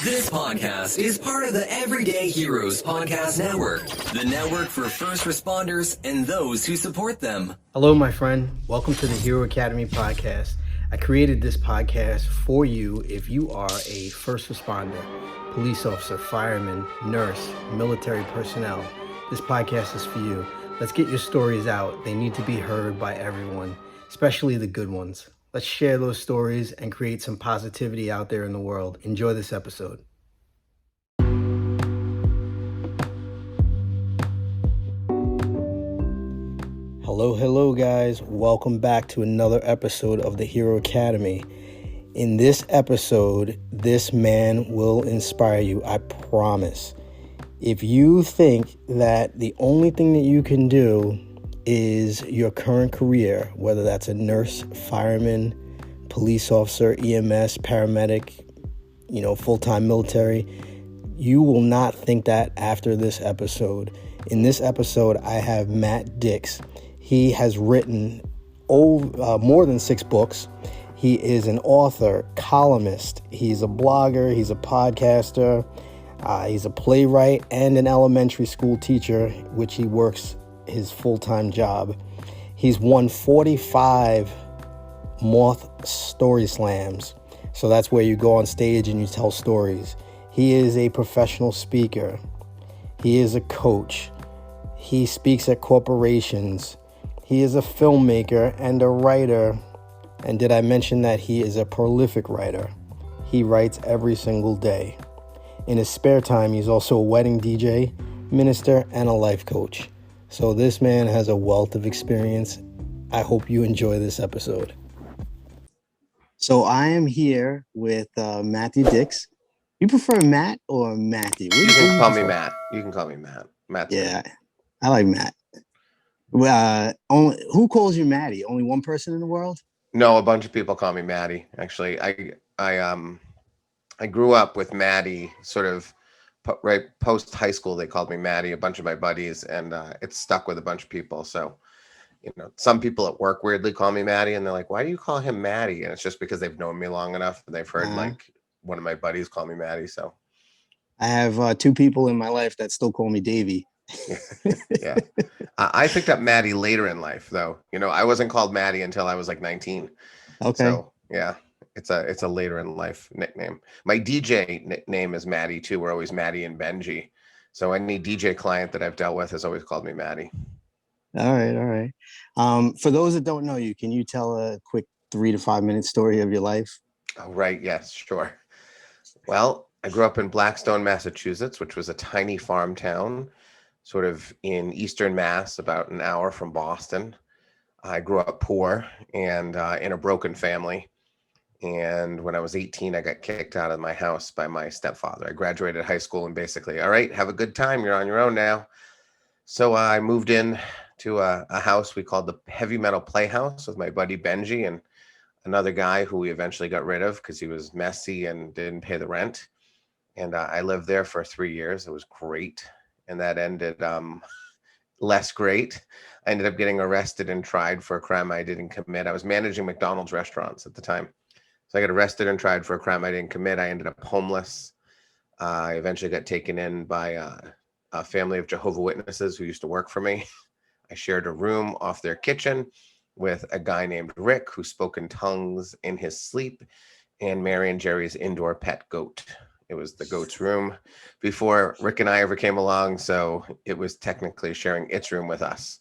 This podcast is part of the Everyday Heroes Podcast Network, the network for first responders and those who support them. Hello, my friend. Welcome to the Hero Academy podcast. I created this podcast for you if you are a first responder, police officer, fireman, nurse, military personnel. This podcast is for you. Let's get your stories out. They need to be heard by everyone, especially the good ones. Let's share those stories and create some positivity out there in the world. Enjoy this episode. Hello, guys. Welcome back to another episode of the Hero Academy. In this episode, this man will inspire you, I promise. If you think that the only thing that you can do is your current career, whether that's a nurse, fireman, police officer, EMS, paramedic, full-time military, you will not think that after this episode. In this episode, I have Matt Dix. He has written more than 6 books. He is an author, columnist. He's a blogger. He's a podcaster. He's a playwright and an elementary school teacher, which he works his full-time job. He's won 45 Moth Story Slams. So that's where you go on stage and you tell stories. He is a professional speaker. He is a coach. He speaks at corporations. He is a filmmaker and a writer. And did I mention that he is a prolific writer? He writes every single day. In his spare time, he's also a wedding DJ, minister, and a life coach. So this man has a wealth of experience. I hope you enjoy this episode. So I am here with Matthew Dix. You prefer Matt or Matthew? You can call me Matt. You can call me Matt. Matt. Yeah, I like Matt. Who calls you Matty? Only one person in the world? No, a bunch of people call me Matty. Actually, I grew up with Maddie, sort of right post high school. They called me Maddie, a bunch of my buddies, and it stuck with a bunch of people. So, some people at work weirdly call me Maddie, and they're like, "Why do you call him Maddie?" And it's just because they've known me long enough, and they've heard like one of my buddies call me Maddie. So, I have 2 people in my life that still call me Davey. Yeah, I picked up Maddie later in life, though. I wasn't called Maddie until I was like 19. Okay. So yeah. It's a later in life nickname. My DJ nickname is Maddie too. We're always Maddie and Benji. So any DJ client that I've dealt with has always called me Maddie. All right. For those that don't know you, can you tell a quick 3 to 5 minute story of your life? Oh, right. Yes, sure. Well, I grew up in Blackstone, Massachusetts, which was a tiny farm town, sort of in Eastern Mass, about an hour from Boston. I grew up poor and in a broken family. And when I was 18, I got kicked out of my house by my stepfather. I graduated high school and basically, all right, have a good time. You're on your own now. So I moved in to a house we called the Heavy Metal Playhouse with my buddy Benji and another guy who we eventually got rid of because he was messy and didn't pay the rent. And I lived there for 3 years. It was great. And that ended less great. I ended up getting arrested and tried for a crime I didn't commit. I was managing McDonald's restaurants at the time. So I got arrested and tried for a crime I didn't commit. I ended up homeless. I eventually got taken in by a family of Jehovah's Witnesses who used to work for me. I shared a room off their kitchen with a guy named Rick who spoke in tongues in his sleep and Mary and Jerry's indoor pet goat. It was the goat's room before Rick and I ever came along. So it was technically sharing its room with us.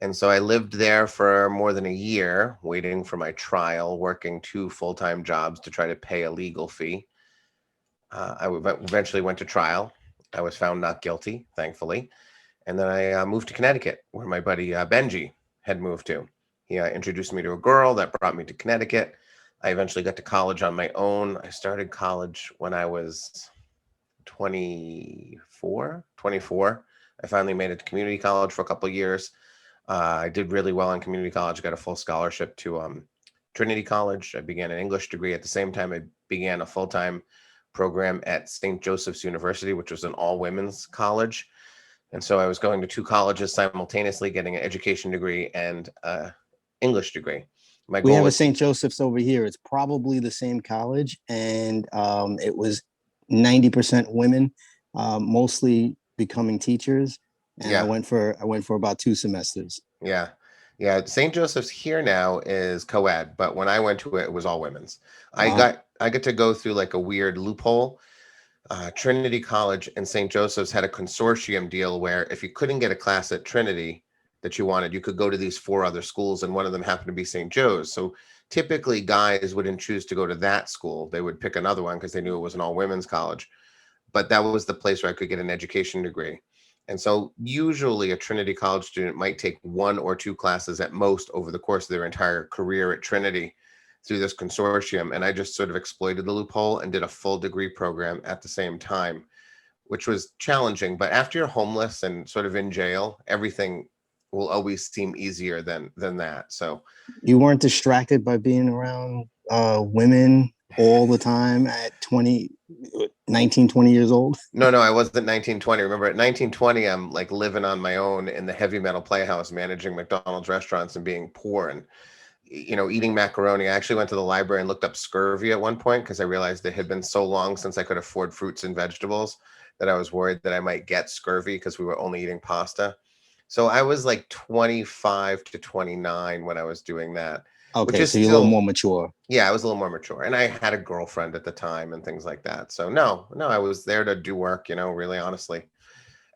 And so I lived there for more than a year, waiting for my trial, working 2 full-time jobs to try to pay a legal fee. I eventually went to trial. I was found not guilty, thankfully. And then I moved to Connecticut, where my buddy Benji had moved to. He introduced me to a girl that brought me to Connecticut. I eventually got to college on my own. I started college when I was 24. I finally made it to community college for a couple of years. I did really well in community college, got a full scholarship to Trinity College. I began an English degree. At the same time, I began a full-time program at St. Joseph's University, which was an all-women's college. And so I was going to 2 colleges simultaneously, getting an education degree and an English degree. We have a St. Joseph's over here. It's probably the same college, and it was 90% women, mostly becoming teachers. And Yeah. I went for about 2 semesters. Yeah. Yeah. St. Joseph's here now is co-ed, but when I went to it, it was all women's. Wow. I get to go through like a weird loophole. Trinity College and St. Joseph's had a consortium deal where if you couldn't get a class at Trinity that you wanted, you could go to these 4 other schools, and one of them happened to be St. Joe's. So typically, guys wouldn't choose to go to that school; they would pick another one because they knew it was an all-women's college. But that was the place where I could get an education degree. And so usually a Trinity College student might take 1 or 2 classes at most over the course of their entire career at Trinity through this consortium. And I just sort of exploited the loophole and did a full degree program at the same time, which was challenging. But after you're homeless and sort of in jail, everything will always seem easier than that. So You weren't distracted by being around women all the time at 19, 20 years old? no, I wasn't 1920. Remember, at 1920, I'm like living on my own in the Heavy Metal Playhouse, managing McDonald's restaurants and being poor and, eating macaroni. I actually went to the library and looked up scurvy at one point because I realized it had been so long since I could afford fruits and vegetables that I was worried that I might get scurvy because we were only eating pasta. So I was like 25 to 29 when I was doing that, which Okay, is so you're a little still, more mature. yeah, I was a little more mature, and I had a girlfriend at the time and things like that. So no, I was there to do work, really honestly.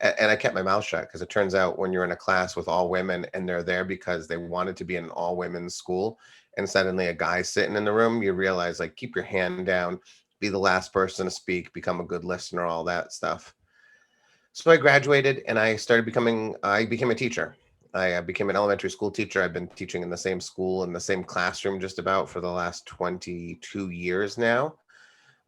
And I kept my mouth shut because it turns out when you're in a class with all women and they're there because they wanted to be in an all women's school, and suddenly a guy's sitting in the room, you realize like keep your hand down, be the last person to speak, become a good listener, all that stuff. So I graduated and I became a teacher. I became an elementary school teacher. I've been teaching in the same school, in the same classroom, just about for the last 22 years now.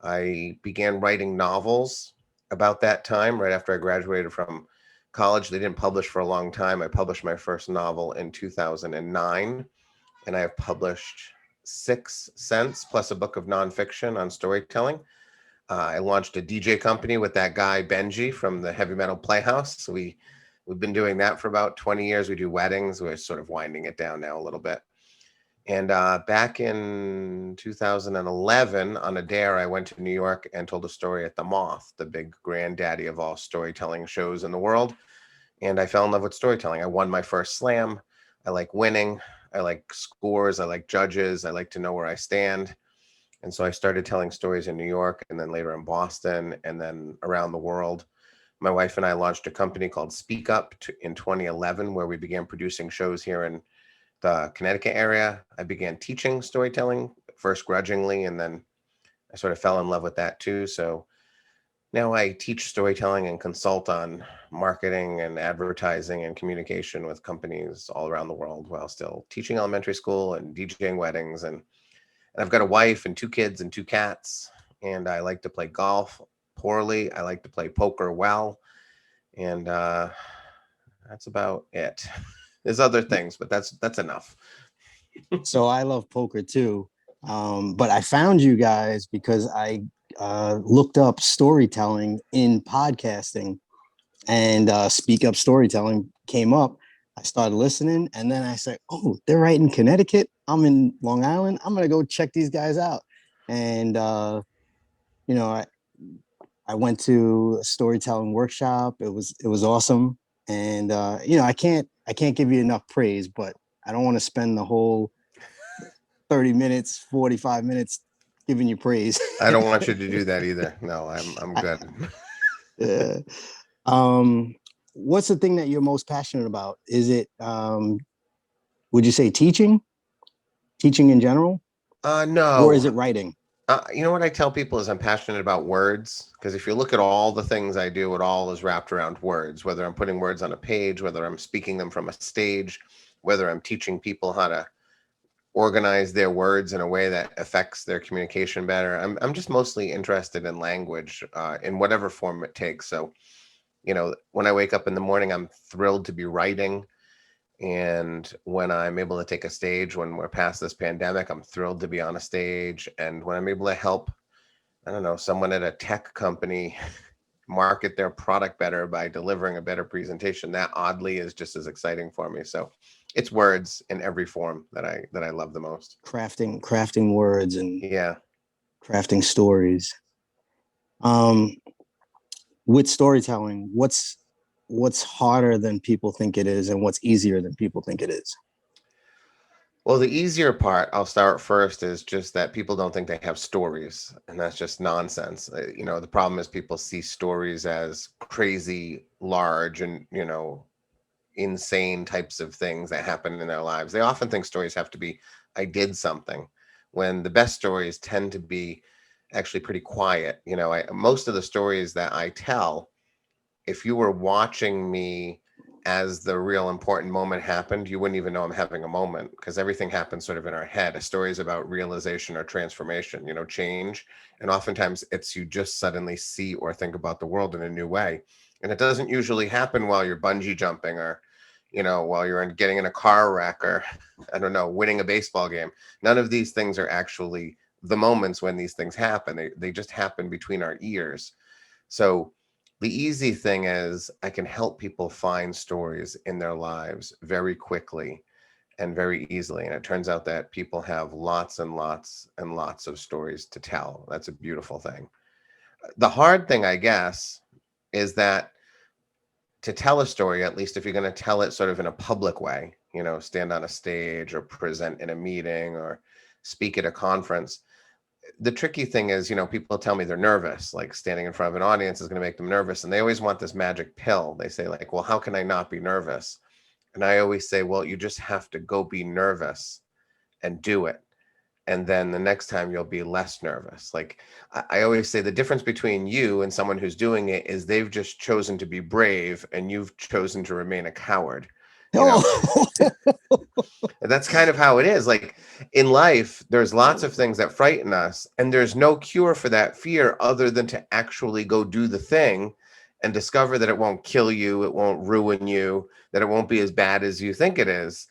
I began writing novels about that time, right after I graduated from college. They didn't publish for a long time. I published my first novel in 2009, and I have published 6 since, plus a book of nonfiction on storytelling. I launched a DJ company with that guy Benji from the Heavy Metal Playhouse. So we've been doing that for about 20 years. We do weddings. We're sort of winding it down now a little bit. And back in 2011, on a dare, I went to New York and told a story at the Moth, the big granddaddy of all storytelling shows in the world. And I fell in love with storytelling. I won my first slam. I like winning. I like scores. I like judges. I like to know where I stand. And so I started telling stories in New York and then later in Boston and then around the world. My wife and I launched a company called Speak Up in 2011, where we began producing shows here in the Connecticut area. I began teaching storytelling, first grudgingly, and then I sort of fell in love with that too. So now I teach storytelling and consult on marketing and advertising and communication with companies all around the world while still teaching elementary school and DJing weddings. And I've got a wife and 2 kids and 2 cats. And I like to play golf poorly. I like to play poker well. And that's about it. There's other things, but that's enough. So I love poker too. But I found you guys because I looked up storytelling in podcasting, and Speak Up Storytelling came up. I started listening, and then I said, "Oh, they're right in Connecticut. I'm in Long Island. I'm gonna go check these guys out." And you know, I went to a storytelling workshop. It was awesome, and I can't give you enough praise, but I don't want to spend the whole 30 minutes, 45 minutes giving you praise. I don't want you to do that either. No, I'm good. Yeah. What's the thing that you're most passionate about? Is it would you say teaching in general, or is No. it writing? You know what I tell people is I'm passionate about words, because if you look at all the things I do, it all is wrapped around words, whether I'm putting words on a page, whether I'm speaking them from a stage, whether I'm teaching people how to organize their words in a way that affects their communication better. I'm just mostly interested in language in whatever form it takes. So, when I wake up in the morning, I'm thrilled to be writing. And when I'm able to take a stage, when we're past this pandemic, I'm thrilled to be on a stage. And when I'm able to help, I don't know, someone at a tech company market their product better by delivering a better presentation, that oddly is just as exciting for me. So it's words in every form that I love the most. Crafting words and Yeah. crafting stories. Um, with storytelling, what's harder than people think it is, and what's easier than people think it is? Well, the easier part, I'll start first, is just that people don't think they have stories, and that's just nonsense. The problem is people see stories as crazy, large, and, insane types of things that happen in their lives. They often think stories have to be, I did something, when the best stories tend to be actually pretty quiet. Most of the stories that I tell, if you were watching me as the real important moment happened, you wouldn't even know I'm having a moment, because everything happens sort of in our head. A story is about realization or transformation, change. And oftentimes it's you just suddenly see or think about the world in a new way. And it doesn't usually happen while you're bungee jumping, or, while you're getting in a car wreck, or, I don't know, winning a baseball game. None of these things are actually the moments when these things happen. They just happen between our ears. So the easy thing is I can help people find stories in their lives very quickly and very easily. And it turns out that people have lots and lots and lots of stories to tell. That's a beautiful thing. The hard thing, I guess, is that to tell a story, at least if you're going to tell it sort of in a public way, stand on a stage or present in a meeting or speak at a conference, the tricky thing is, people tell me they're nervous, like standing in front of an audience is going to make them nervous. And they always want this magic pill. They say, like, well, how can I not be nervous? And I always say, well, you just have to go be nervous and do it. And then the next time you'll be less nervous. Like I always say, the difference between you and someone who's doing it is they've just chosen to be brave and you've chosen to remain a coward. Oh, That's kind of how it is. Like in life, there's lots of things that frighten us, and there's no cure for that fear other than to actually go do the thing and discover that it won't kill you, it won't ruin you, that it won't be as bad as you think it is.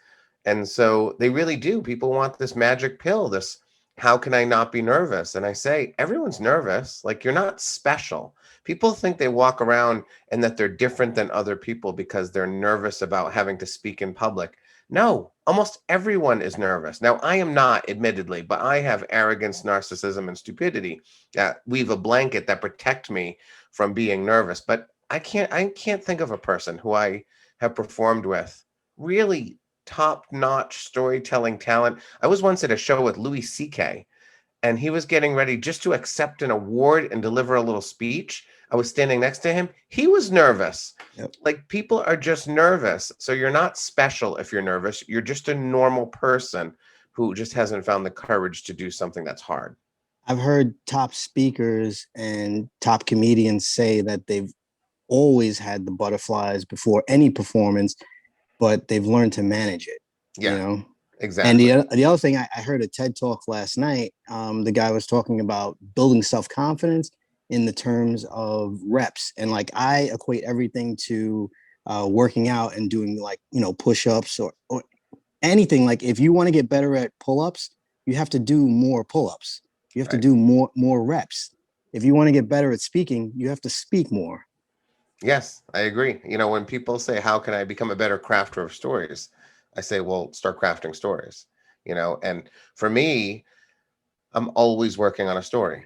And so they really do. People want this magic pill, this how can I not be nervous? And I say, everyone's nervous. Like you're not special. People think they walk around and that they're different than other people because they're nervous about having to speak in public. No, almost everyone is nervous. Now, I am not, admittedly, but I have arrogance, narcissism, and stupidity that weave a blanket that protect me from being nervous. But I can't think of a person who I have performed with really top-notch storytelling talent. I was once at a show with Louis C.K., and he was getting ready just to accept an award and deliver a little speech. I was standing next to him. He was nervous. Yep. Like people are just nervous. So you're not special if you're nervous. You're just a normal person who just hasn't found the courage to do something that's hard. I've heard top speakers and top comedians say that they've always had the butterflies before any performance, but they've learned to manage it. Yeah, exactly. And the other thing, I heard a TED talk last night. The guy was talking about building self-confidence in the terms of reps. And like I equate everything to working out and doing like, push-ups or anything. Like if you want to get better at pull-ups, you have to do more pull-ups. You have to do more reps. If you want to get better at speaking, you have to speak more. Yes, I agree. When people say, how can I become a better crafter of stories? I say, well, start crafting stories, and for me, I'm always working on a story.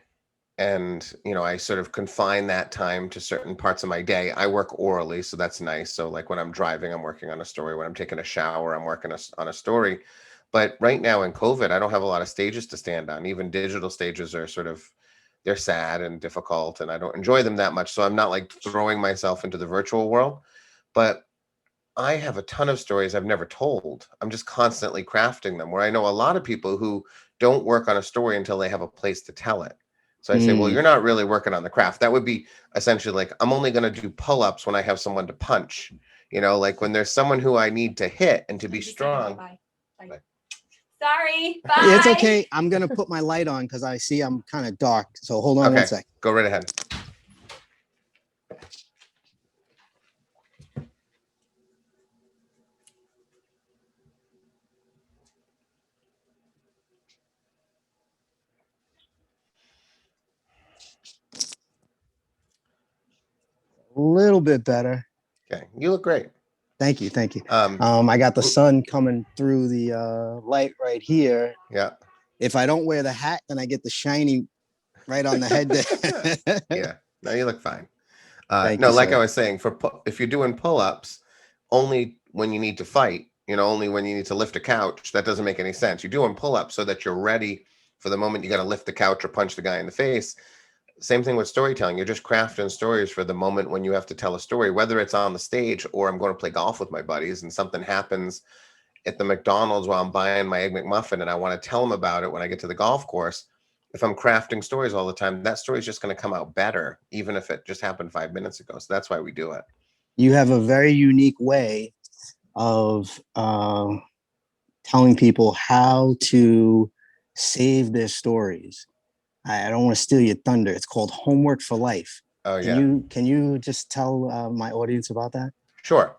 And, I sort of confine that time to certain parts of my day. I work orally, so that's nice. So like when I'm driving, I'm working on a story. When I'm taking a shower, I'm working on a story. But right now in COVID, I don't have a lot of stages to stand on. Even digital stages are they're sad and difficult, and I don't enjoy them that much. So I'm not like throwing myself into the virtual world. But I have a ton of stories I've never told. I'm just constantly crafting them, where I know a lot of people who don't work on a story until they have a place to tell it. So I say, well, you're not really working on the craft. That would be essentially like, I'm only going to do pull-ups when I have someone to punch, like when there's someone who I need to hit and to be strong. Bye. Bye. Sorry. Bye. It's okay. I'm going to put my light on because I see I'm kind of dark. So hold on one sec. Go right ahead. A little bit better. Okay. You look great. Thank you. I got the sun coming through the light right here. Yeah. If I don't wear the hat, then I get the shiny right on the head there. Yeah, no, you look fine. Thank No, you, like I sir. was saying, if you're doing pull-ups, only when you need to fight, only when you need to lift a couch, that doesn't make any sense. You're doing pull-ups so that you're ready for the moment you got to lift the couch or punch the guy in the face. Same thing with storytelling. You're just crafting stories for the moment when you have to tell a story, whether it's on the stage or I'm going to play golf with my buddies and something happens at the McDonald's while I'm buying my Egg McMuffin and I want to tell them about it when I get to the golf course. If I'm crafting stories all the time, that story is just going to come out better, even if it just happened 5 minutes ago. So that's why we do it. You have a very unique way of telling people how to save their stories. I don't want to steal your thunder. It's called Homework for Life. Oh, yeah. Can you just tell my audience about that? Sure.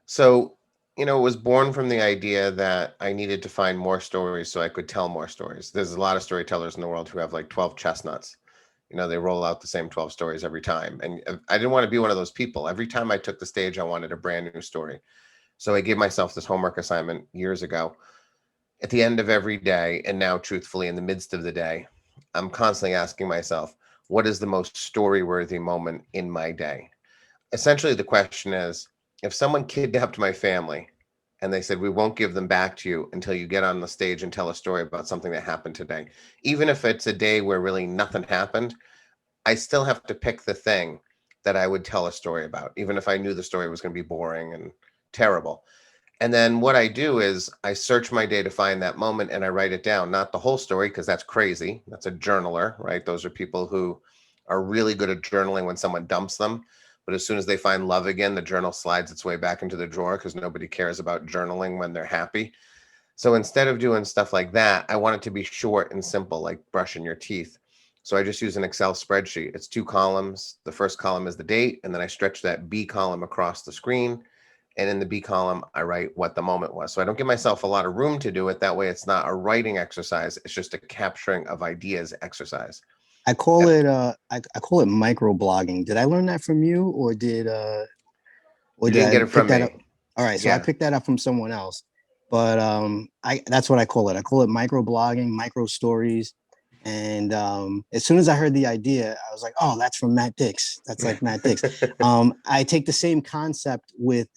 So, it was born from the idea that I needed to find more stories so I could tell more stories. There's a lot of storytellers in the world who have like 12 chestnuts. They roll out the same 12 stories every time. And I didn't want to be one of those people. Every time I took the stage, I wanted a brand new story. So I gave myself this homework assignment years ago. At the end of every day, and now truthfully in the midst of the day, I'm constantly asking myself, what is the most story-worthy moment in my day? Essentially, the question is, if someone kidnapped my family and they said, we won't give them back to you until you get on the stage and tell a story about something that happened today, even if it's a day where really nothing happened, I still have to pick the thing that I would tell a story about, even if I knew the story was going to be boring and terrible. And then what I do is I search my day to find that moment and I write it down, not the whole story, because that's crazy. That's a journaler, right? Those are people who are really good at journaling when someone dumps them. But as soon as they find love again, the journal slides its way back into the drawer because nobody cares about journaling when they're happy. So instead of doing stuff like that, I want it to be short and simple, like brushing your teeth. So I just use an Excel spreadsheet. It's 2 columns. The first column is the date, and then I stretch that B column across the screen. And in the B column, I write what the moment was. So I don't give myself a lot of room to do it. That way it's not a writing exercise. It's just a capturing of ideas exercise. I call it I call it micro blogging. Did I learn that from you, or did you didn't get it from me? Up? All right, so yeah. I picked that up from someone else, but that's what I call it. I call it micro blogging, micro stories. And as soon as I heard the idea, I was like, oh, that's from Matt Dix. That's like Matt Dix. I take the same concept with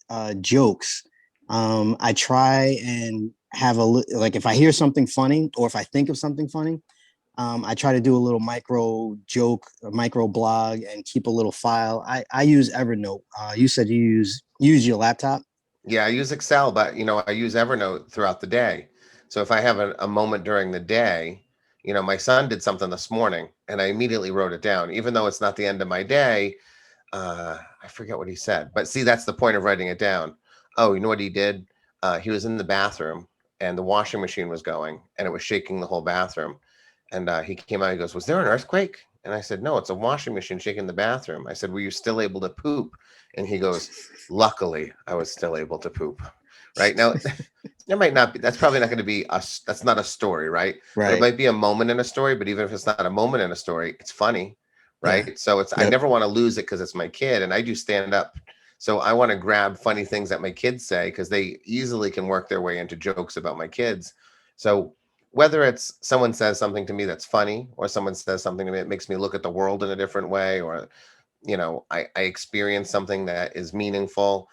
jokes. I try and have like if I hear something funny or if I think of something funny, I try to do a little micro joke, a micro blog, and keep a little file. I use Evernote. You said you use your laptop? Yeah, I use Excel, but I use Evernote throughout the day. So if I have a moment during the day, my son did something this morning, and I immediately wrote it down, even though it's not the end of my day. I forget what he said, but see, that's the point of writing it down. Oh, you know what he did? He was in the bathroom, and the washing machine was going, and it was shaking the whole bathroom. And he came out, he goes, was there an earthquake? And I said, no, it's a washing machine shaking the bathroom. I said, were you still able to poop? And he goes, luckily, I was still able to poop. Right now, there might not be, that's probably not going to be us. That's not a story, right? Right. It might be a moment in a story, but even if it's not a moment in a story, it's funny, right? Yeah. So I never want to lose it because it's my kid, and I do stand up. So I want to grab funny things that my kids say because they easily can work their way into jokes about my kids. So whether it's someone says something to me that's funny, or someone says something to me that makes me look at the world in a different way, or, I experience something that is meaningful.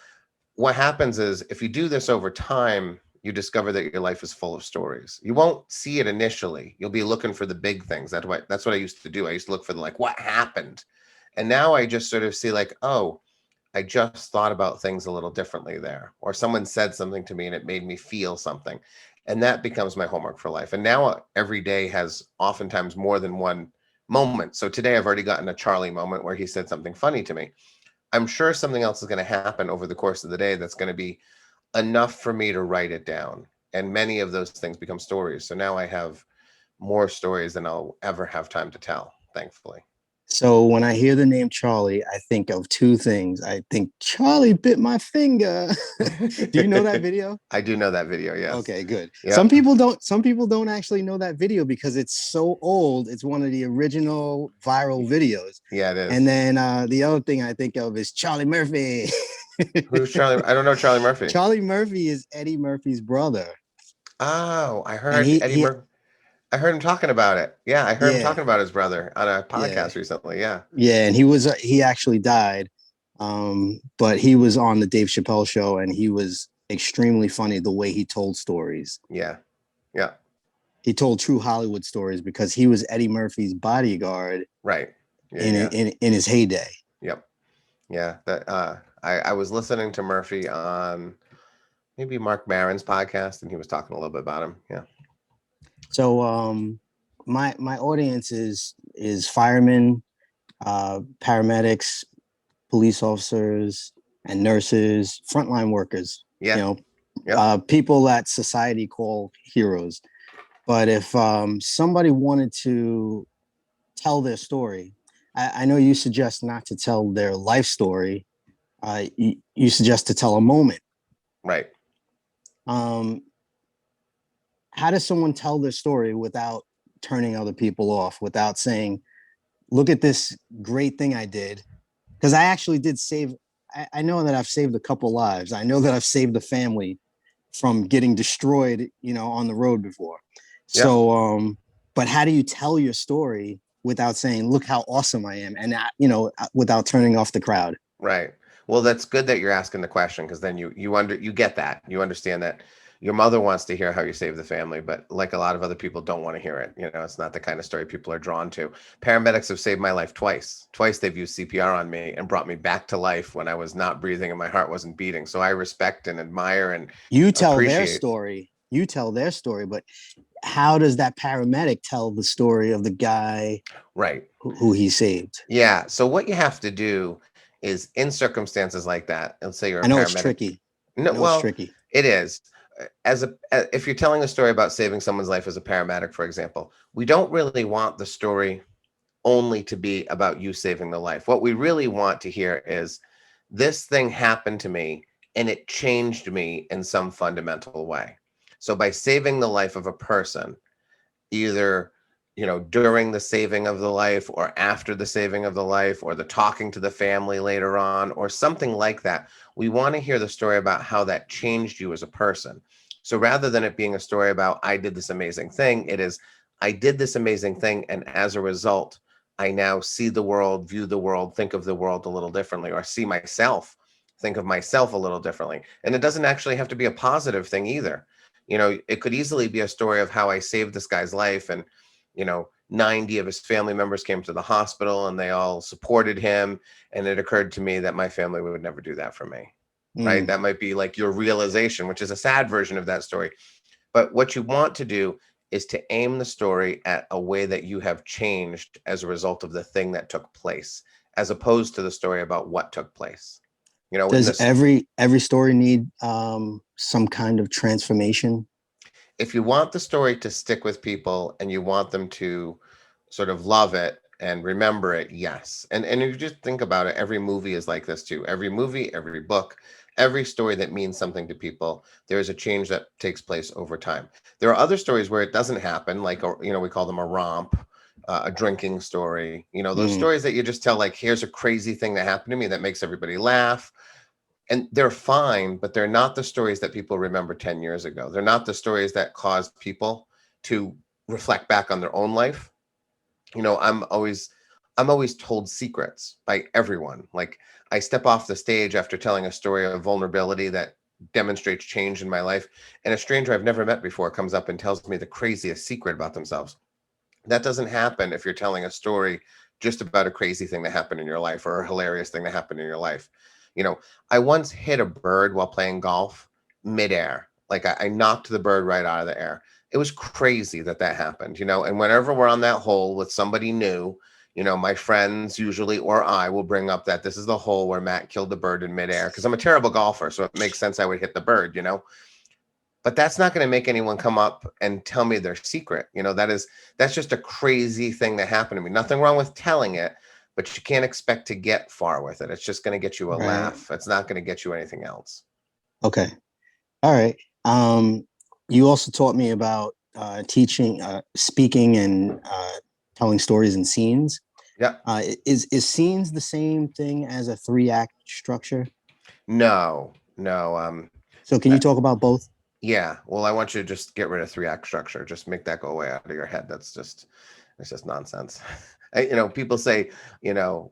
What happens is if you do this over time, you discover that your life is full of stories. You won't see it initially. You'll be looking for the big things. That's what I used to do. I used to look for what happened. And now I just sort of see oh, I just thought about things a little differently there. Or someone said something to me and it made me feel something. And that becomes my homework for life. And now every day has oftentimes more than one moment. So today I've already gotten a Charlie moment where he said something funny to me. I'm sure something else is going to happen over the course of the day that's going to be enough for me to write it down. And many of those things become stories. So now I have more stories than I'll ever have time to tell, thankfully. So when I hear the name Charlie, I think of two things. I think Charlie bit my finger. Do you know that video? I do know that video, yes. Okay, good. Yep. Some people don't actually know that video because it's so old. It's one of the original viral videos. Yeah, it is. And then the other thing I think of is Charlie Murphy. Who's Charlie? I don't know Charlie Murphy. Charlie Murphy is Eddie Murphy's brother. Oh, I heard Eddie Murphy. I heard him talking about it. Yeah, I heard him Yeah, talking about his brother on a yeah, podcast recently. Yeah, yeah. And he actually died, but he was on the Dave Chappelle show, and he was extremely funny the way he told stories. yeah, yeah. He told true Hollywood stories because he was Eddie Murphy's bodyguard Right. Yeah, in yeah. in his heyday. Yep. Yeah. That I was listening to Murphy on maybe Mark Maron's podcast, and he was talking a little bit about him. Yeah. So my audience is firemen, paramedics, police officers, and nurses, frontline workers. Yeah. You know, Yep. people that society call heroes. But if somebody wanted to tell their story, I know you suggest not to tell their life story. You suggest to tell a moment. Right. Um, how does someone tell their story without turning other people off, without saying, look at this great thing I did? Because I actually did save, I know that I've saved a couple lives. I know that I've saved a family from getting destroyed, on the road before. Yep. So, but how do you tell your story without saying, look how awesome I am, and without turning off the crowd? Right. Well, that's good that you're asking the question, because then you get that. You understand that your mother wants to hear how you save the family, but like a lot of other people don't want to hear it. It's not the kind of story people are drawn to. Paramedics have saved my life twice. Twice they've used CPR on me and brought me back to life when I was not breathing and my heart wasn't beating. So I respect and admire and You tell their appreciate. story. You tell their story, but how does that paramedic tell the story of the guy Right. who he saved? Yeah. So what you have to do is, in circumstances like that, let's say you're a I know paramedic. it's tricky. No, I know well, it's tricky. it is. If you're telling a story about saving someone's life as a paramedic, for example, we don't really want the story only to be about you saving the life. What we really want to hear is, this thing happened to me and it changed me in some fundamental way. So by saving the life of a person, either during the saving of the life or after the saving of the life, or the talking to the family later on, or something like that, we want to hear the story about how that changed you as a person. So rather than it being a story about, I did this amazing thing, it is, I did this amazing thing, and as a result, I now see the world, view the world, think of the world a little differently, or see myself, think of myself a little differently. And it doesn't actually have to be a positive thing either. It could easily be a story of how I saved this guy's life, and 90 of his family members came to the hospital and they all supported him. And it occurred to me that my family would never do that for me. Right. That might be like your realization, which is a sad version of that story. But what you want to do is to aim the story at a way that you have changed as a result of the thing that took place, as opposed to the story about what took place. Does every story need some kind of transformation? If you want the story to stick with people and you want them to sort of love it and remember it, yes. And if you just think about it, every movie is like this too. Every movie, every book, every story that means something to people, there is a change that takes place over time. There are other stories where it doesn't happen, like, we call them a romp, a drinking story. Those stories that you just tell, like, here's a crazy thing that happened to me that makes everybody laugh. And they're fine, but they're not the stories that people remember 10 years ago. They're not the stories that caused people to reflect back on their own life. I'm always told secrets by everyone. Like, I step off the stage after telling a story of vulnerability that demonstrates change in my life, and a stranger I've never met before comes up and tells me the craziest secret about themselves. That doesn't happen if you're telling a story just about a crazy thing that happened in your life, or a hilarious thing that happened in your life. I once hit a bird while playing golf midair. Like, I knocked the bird right out of the air. It was crazy that happened, and whenever we're on that hole with somebody new, my friends usually, or I, will bring up that this is the hole where Matt killed the bird in midair, because I'm a terrible golfer. So it makes sense I would hit the bird, but that's not going to make anyone come up and tell me their secret. That's just a crazy thing that happened to me. Nothing wrong with telling it, but you can't expect to get far with it. It's just going to get you a laugh. It's not going to get you anything else. Okay. All right. You also taught me about teaching, speaking, and telling stories in scenes. Yeah. Is scenes the same thing as a 3-act structure? No. So can you talk about both? Yeah. Well, I want you to just get rid of 3 act structure. Just make that go away out of your head. It's just nonsense. People say,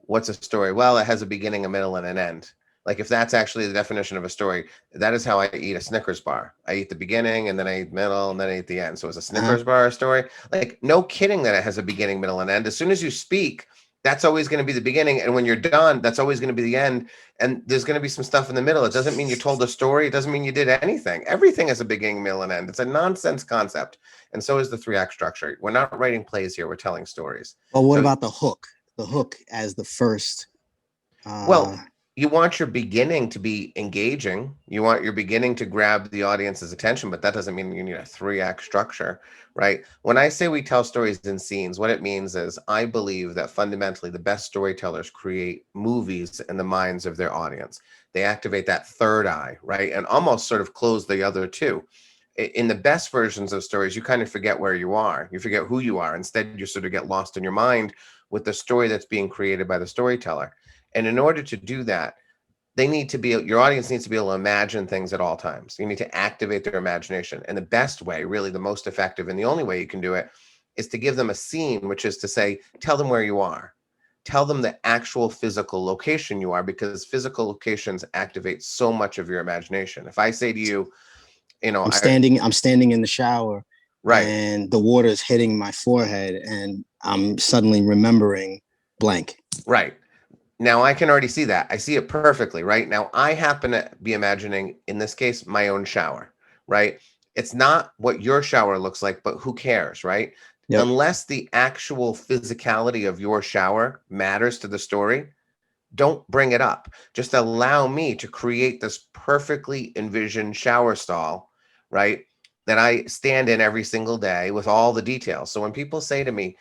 what's a story? Well, it has a beginning, a middle, and an end. Like if that's actually the definition of a story, that is how I eat a Snickers bar. I eat the beginning and then I eat middle and then I eat the end. So is a Snickers bar a story? Like no kidding that it has a beginning, middle, and end. As soon as you speak, that's always going to be the beginning. And when you're done, that's always going to be the end. And there's going to be some stuff in the middle. It doesn't mean you told a story. It doesn't mean you did anything. Everything has a beginning, middle, and end. It's a nonsense concept. And so is the 3 act structure. We're not writing plays here. We're telling stories. Well, what about the hook? The hook as the first. Well, you want your beginning to be engaging. You want your beginning to grab the audience's attention, but that doesn't mean you need a 3 act structure, right? When I say we tell stories in scenes, what it means is I believe that fundamentally the best storytellers create movies in the minds of their audience. They activate that third eye, right? And almost sort of close the other two. In the best versions of stories, you kind of forget where you are. You forget who you are. Instead, you sort of get lost in your mind with the story that's being created by the storyteller. And in order to do that, your audience needs to be able to imagine things at all times. You need to activate their imagination. And the best way, really the most effective and the only way you can do it is to give them a scene, which is to say, tell them where you are. Tell them the actual physical location you are, because physical locations activate so much of your imagination. If I say to you, I'm standing in the shower, right, and the water is hitting my forehead and I'm suddenly remembering blank. Right. Now I can already see that. I see it perfectly, right? Now I happen to be imagining, in this case, my own shower, right? It's not what your shower looks like, but who cares, right? Yep. Unless the actual physicality of your shower matters to the story, don't bring it up. Just allow me to create this perfectly envisioned shower stall, right? That I stand in every single day with all the details. So when people say to me,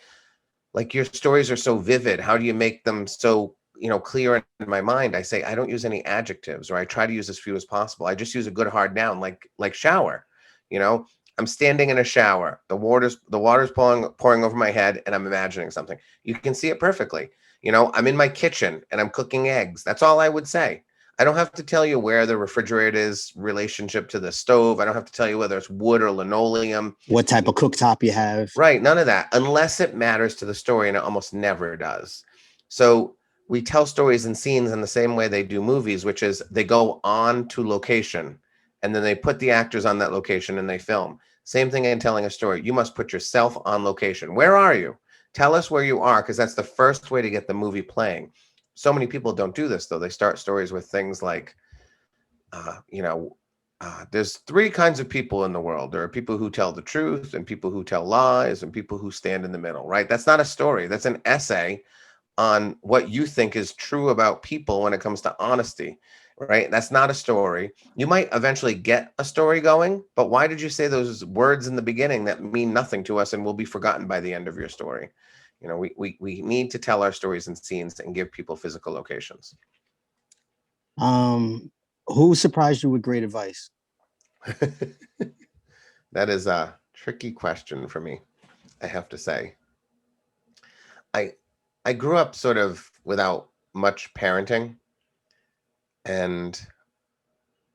like, your stories are so vivid, how do you make them so clear in my mind? I say, I don't use any adjectives, or I try to use as few as possible. I just use a good hard noun, like shower. I'm standing in a shower. The water's pouring over my head, and I'm imagining something. You can see it perfectly. I'm in my kitchen and I'm cooking eggs. That's all I would say. I don't have to tell you where the refrigerator is relationship to the stove. I don't have to tell you whether it's wood or linoleum. What type of cooktop you have. Right. None of that, unless it matters to the story, and it almost never does. So we tell stories and scenes in the same way they do movies, which is they go on to location and then they put the actors on that location and they film. Same thing in telling a story. You must put yourself on location. Where are you? Tell us where you are, because that's the first way to get the movie playing. So many people don't do this, though. They start stories with things like, there's 3 kinds of people in the world. There are people who tell the truth and people who tell lies and people who stand in the middle, right? That's not a story. That's an essay on what you think is true about people when it comes to honesty, right? That's not a story. You might eventually get a story going, but why did you say those words in the beginning that mean nothing to us and will be forgotten by the end of your story? We need to tell our stories and scenes and give people physical locations. Who surprised you with great advice? That is a tricky question for me, I have to say. I grew up sort of without much parenting. And,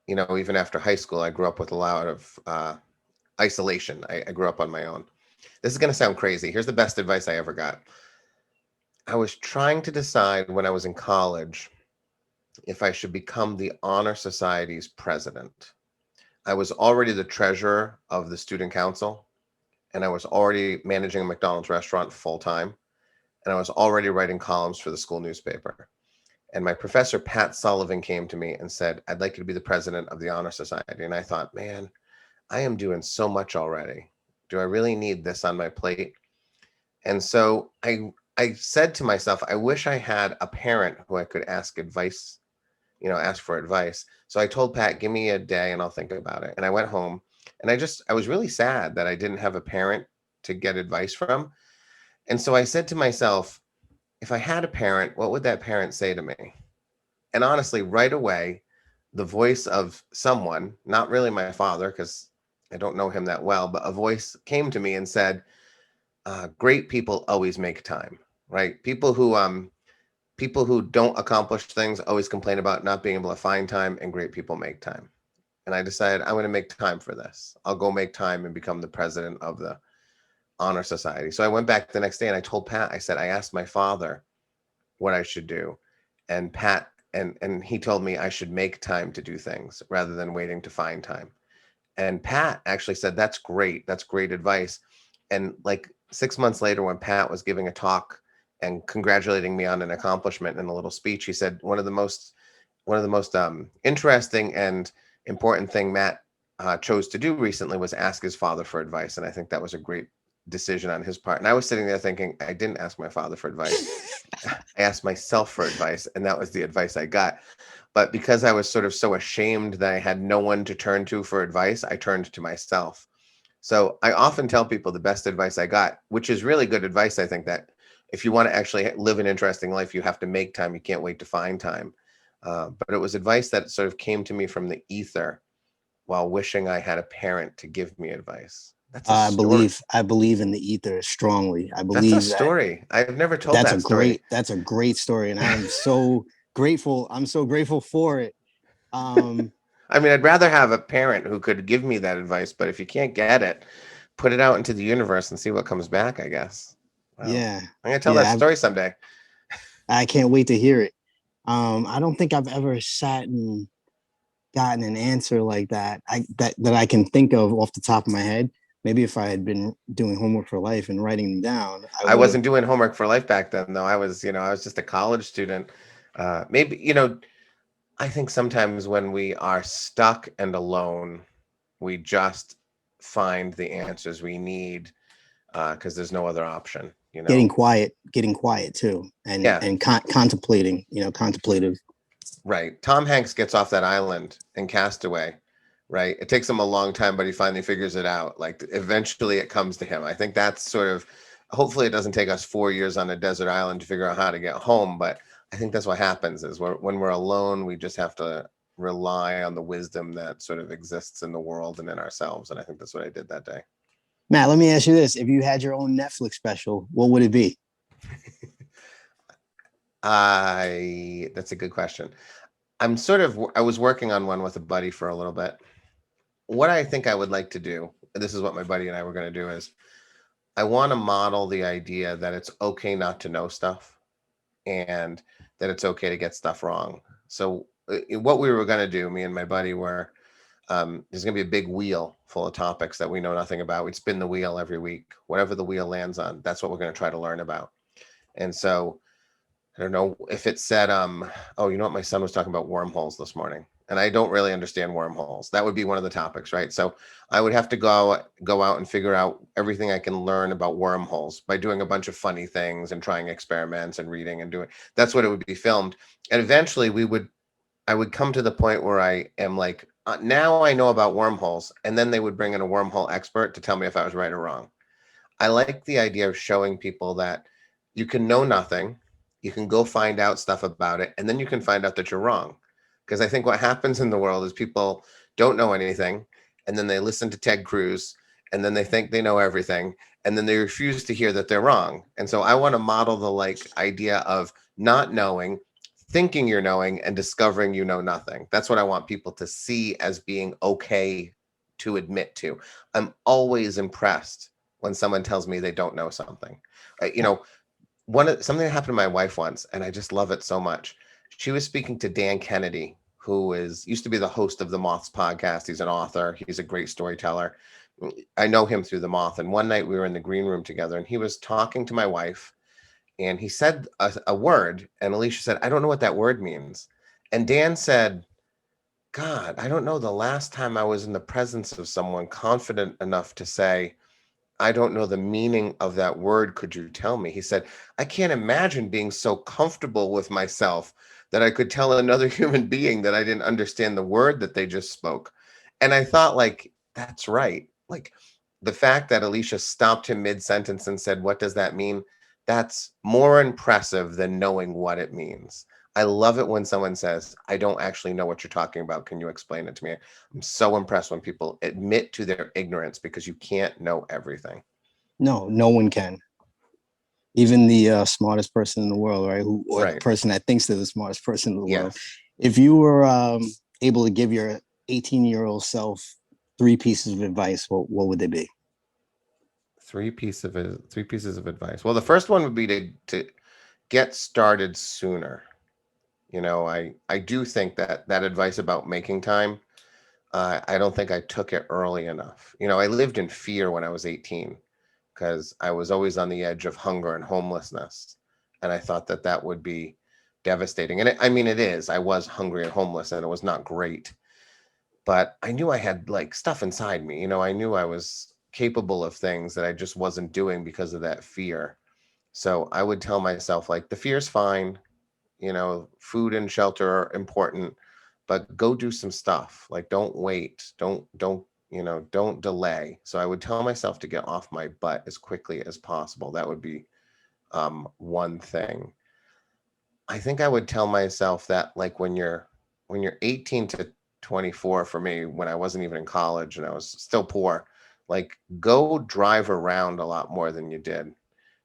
even after high school, I grew up with a lot of isolation. I grew up on my own. This is going to sound crazy. Here's the best advice I ever got. I was trying to decide when I was in college if I should become the Honor Society's president. I was already the treasurer of the student council, and I was already managing a McDonald's restaurant full time, and I was already writing columns for the school newspaper. And my professor, Pat Sullivan, came to me and said, I'd like you to be the president of the Honor Society. And I thought, man, I am doing so much already. Do I really need this on my plate? And so I said to myself, I wish I had a parent who I could ask advice, ask for advice. So I told Pat, give me a day and I'll think about it. And I went home and I was really sad that I didn't have a parent to get advice from. And so I said to myself, if I had a parent, what would that parent say to me? And honestly, right away, the voice of someone, not really my father, because I don't know him that well, but a voice came to me and said, great people always make time, right? People who don't accomplish things always complain about not being able to find time, and great people make time. and I decided I'm going to make time for this. I'll go make time and become the president of the Honor Society. So I went back the next day and I told Pat, I said, I asked my father what I should do. And Pat, and he told me I should make time to do things rather than waiting to find time. And Pat actually said, that's great. That's great advice. And like 6 months later, when Pat was giving a talk and congratulating me on an accomplishment in a little speech, he said, one of the most interesting and important thing Matt chose to do recently was ask his father for advice. And I think that was a great decision on his part. And I was sitting there thinking, I didn't ask my father for advice. I asked myself for advice, and that was the advice I got. But because I was sort of so ashamed that I had no one to turn to for advice, I turned to myself. So I often tell people the best advice I got, which is really good advice. I think that if you want to actually live an interesting life, you have to make time. You can't wait to find time. But it was advice that sort of came to me from the ether while wishing I had a parent to give me advice. That's a story. I believe in the ether strongly. I believe that's a story. I've never told that's that a story. great. That's a great story, and I am so grateful. I'm so grateful for it. I mean, I'd rather have a parent who could give me that advice, but if you can't get it, put it out into the universe and see what comes back, I guess. Wow. Yeah. I'm going to tell that story someday. I can't wait to hear it. I don't think I've ever sat and gotten an answer like that. That I can think of off the top of my head. Maybe if I had been doing homework for life and writing them down. I wasn't doing homework for life back then, though. I was just a college student. Maybe, I think sometimes when we are stuck and alone, we just find the answers we need because there's no other option. Getting quiet too, and contemplating. Contemplative. Right. Tom Hanks gets off that island in Castaway. Right. It takes him a long time, but he finally figures it out. Like eventually it comes to him. I think that's sort of, hopefully it doesn't take us 4 years on a desert island to figure out how to get home. But I think that's what happens is when we're alone, we just have to rely on the wisdom that sort of exists in the world and in ourselves. And I think that's what I did that day. Matt, let me ask you this. If you had your own Netflix special, what would it be? That's a good question. I was working on one with a buddy for a little bit. What I think I would like to do, this is what my buddy and I were going to do, is I want to model the idea that it's okay not to know stuff and that it's okay to get stuff wrong. So what we were going to do, me and my buddy, were there's going to be a big wheel full of topics that we know nothing about. We'd spin the wheel every week. Whatever the wheel lands on, that's what we're going to try to learn about. And so I don't know if it said, oh, you know what? My son was talking about wormholes this morning, and I don't really understand wormholes. That would be one of the topics, right? So I would have to go out and figure out everything I can learn about wormholes by doing a bunch of funny things and trying experiments and reading and doing. That's what it would be filmed. And eventually I would come to the point where I am like, now I know about wormholes. And then they would bring in a wormhole expert to tell me if I was right or wrong. I like the idea of showing people that you can know nothing. You can go find out stuff about it, and then you can find out that you're wrong. Because I think what happens in the world is people don't know anything, and then they listen to Ted Cruz, and then they think they know everything, and then they refuse to hear that they're wrong. And so I want to model the idea of not knowing, thinking you're knowing, and discovering you know nothing. That's what I want people to see as being okay to admit to. I'm always impressed when someone tells me they don't know something. Something that happened to my wife once, and I just love it so much. She was speaking to Dan Kennedy, who used to be the host of the Moths podcast. He's an author. He's a great storyteller. I know him through the Moth. And one night we were in the green room together, and he was talking to my wife, and he said a word, and Alicia said, I don't know what that word means. And Dan said, God, I don't know the last time I was in the presence of someone confident enough to say, I don't know the meaning of that word. Could you tell me? He said, I can't imagine being so comfortable with myself that I could tell another human being that I didn't understand the word that they just spoke. And I thought, that's right. The fact that Alicia stopped him mid-sentence and said, what does that mean? That's more impressive than knowing what it means. I love it when someone says, I don't actually know what you're talking about. Can you explain it to me? I'm so impressed when people admit to their ignorance, because you can't know everything. No one can. Even the smartest person in the world, right? The person that thinks they're the smartest person in the world. If you were able to give your 18-year-old self 3 pieces of advice, what would they be? Three pieces of advice. Well, the first one would be to get started sooner. I do think that advice about making time, I don't think I took it early enough. I lived in fear when I was 18 because I was always on the edge of hunger and homelessness. And I thought that would be devastating. And I mean, it is. I was hungry and homeless and it was not great. But I knew I had like stuff inside me. I knew I was capable of things that I just wasn't doing because of that fear. So I would tell myself, like, the fear's fine, food and shelter are important, but go do some stuff. Like, don't wait. Don't delay. So I would tell myself to get off my butt as quickly as possible. That would be one thing. I think I would tell myself that, like, when you're 18 to 24, for me, when I wasn't even in college and I was still poor, like, go drive around a lot more than you did.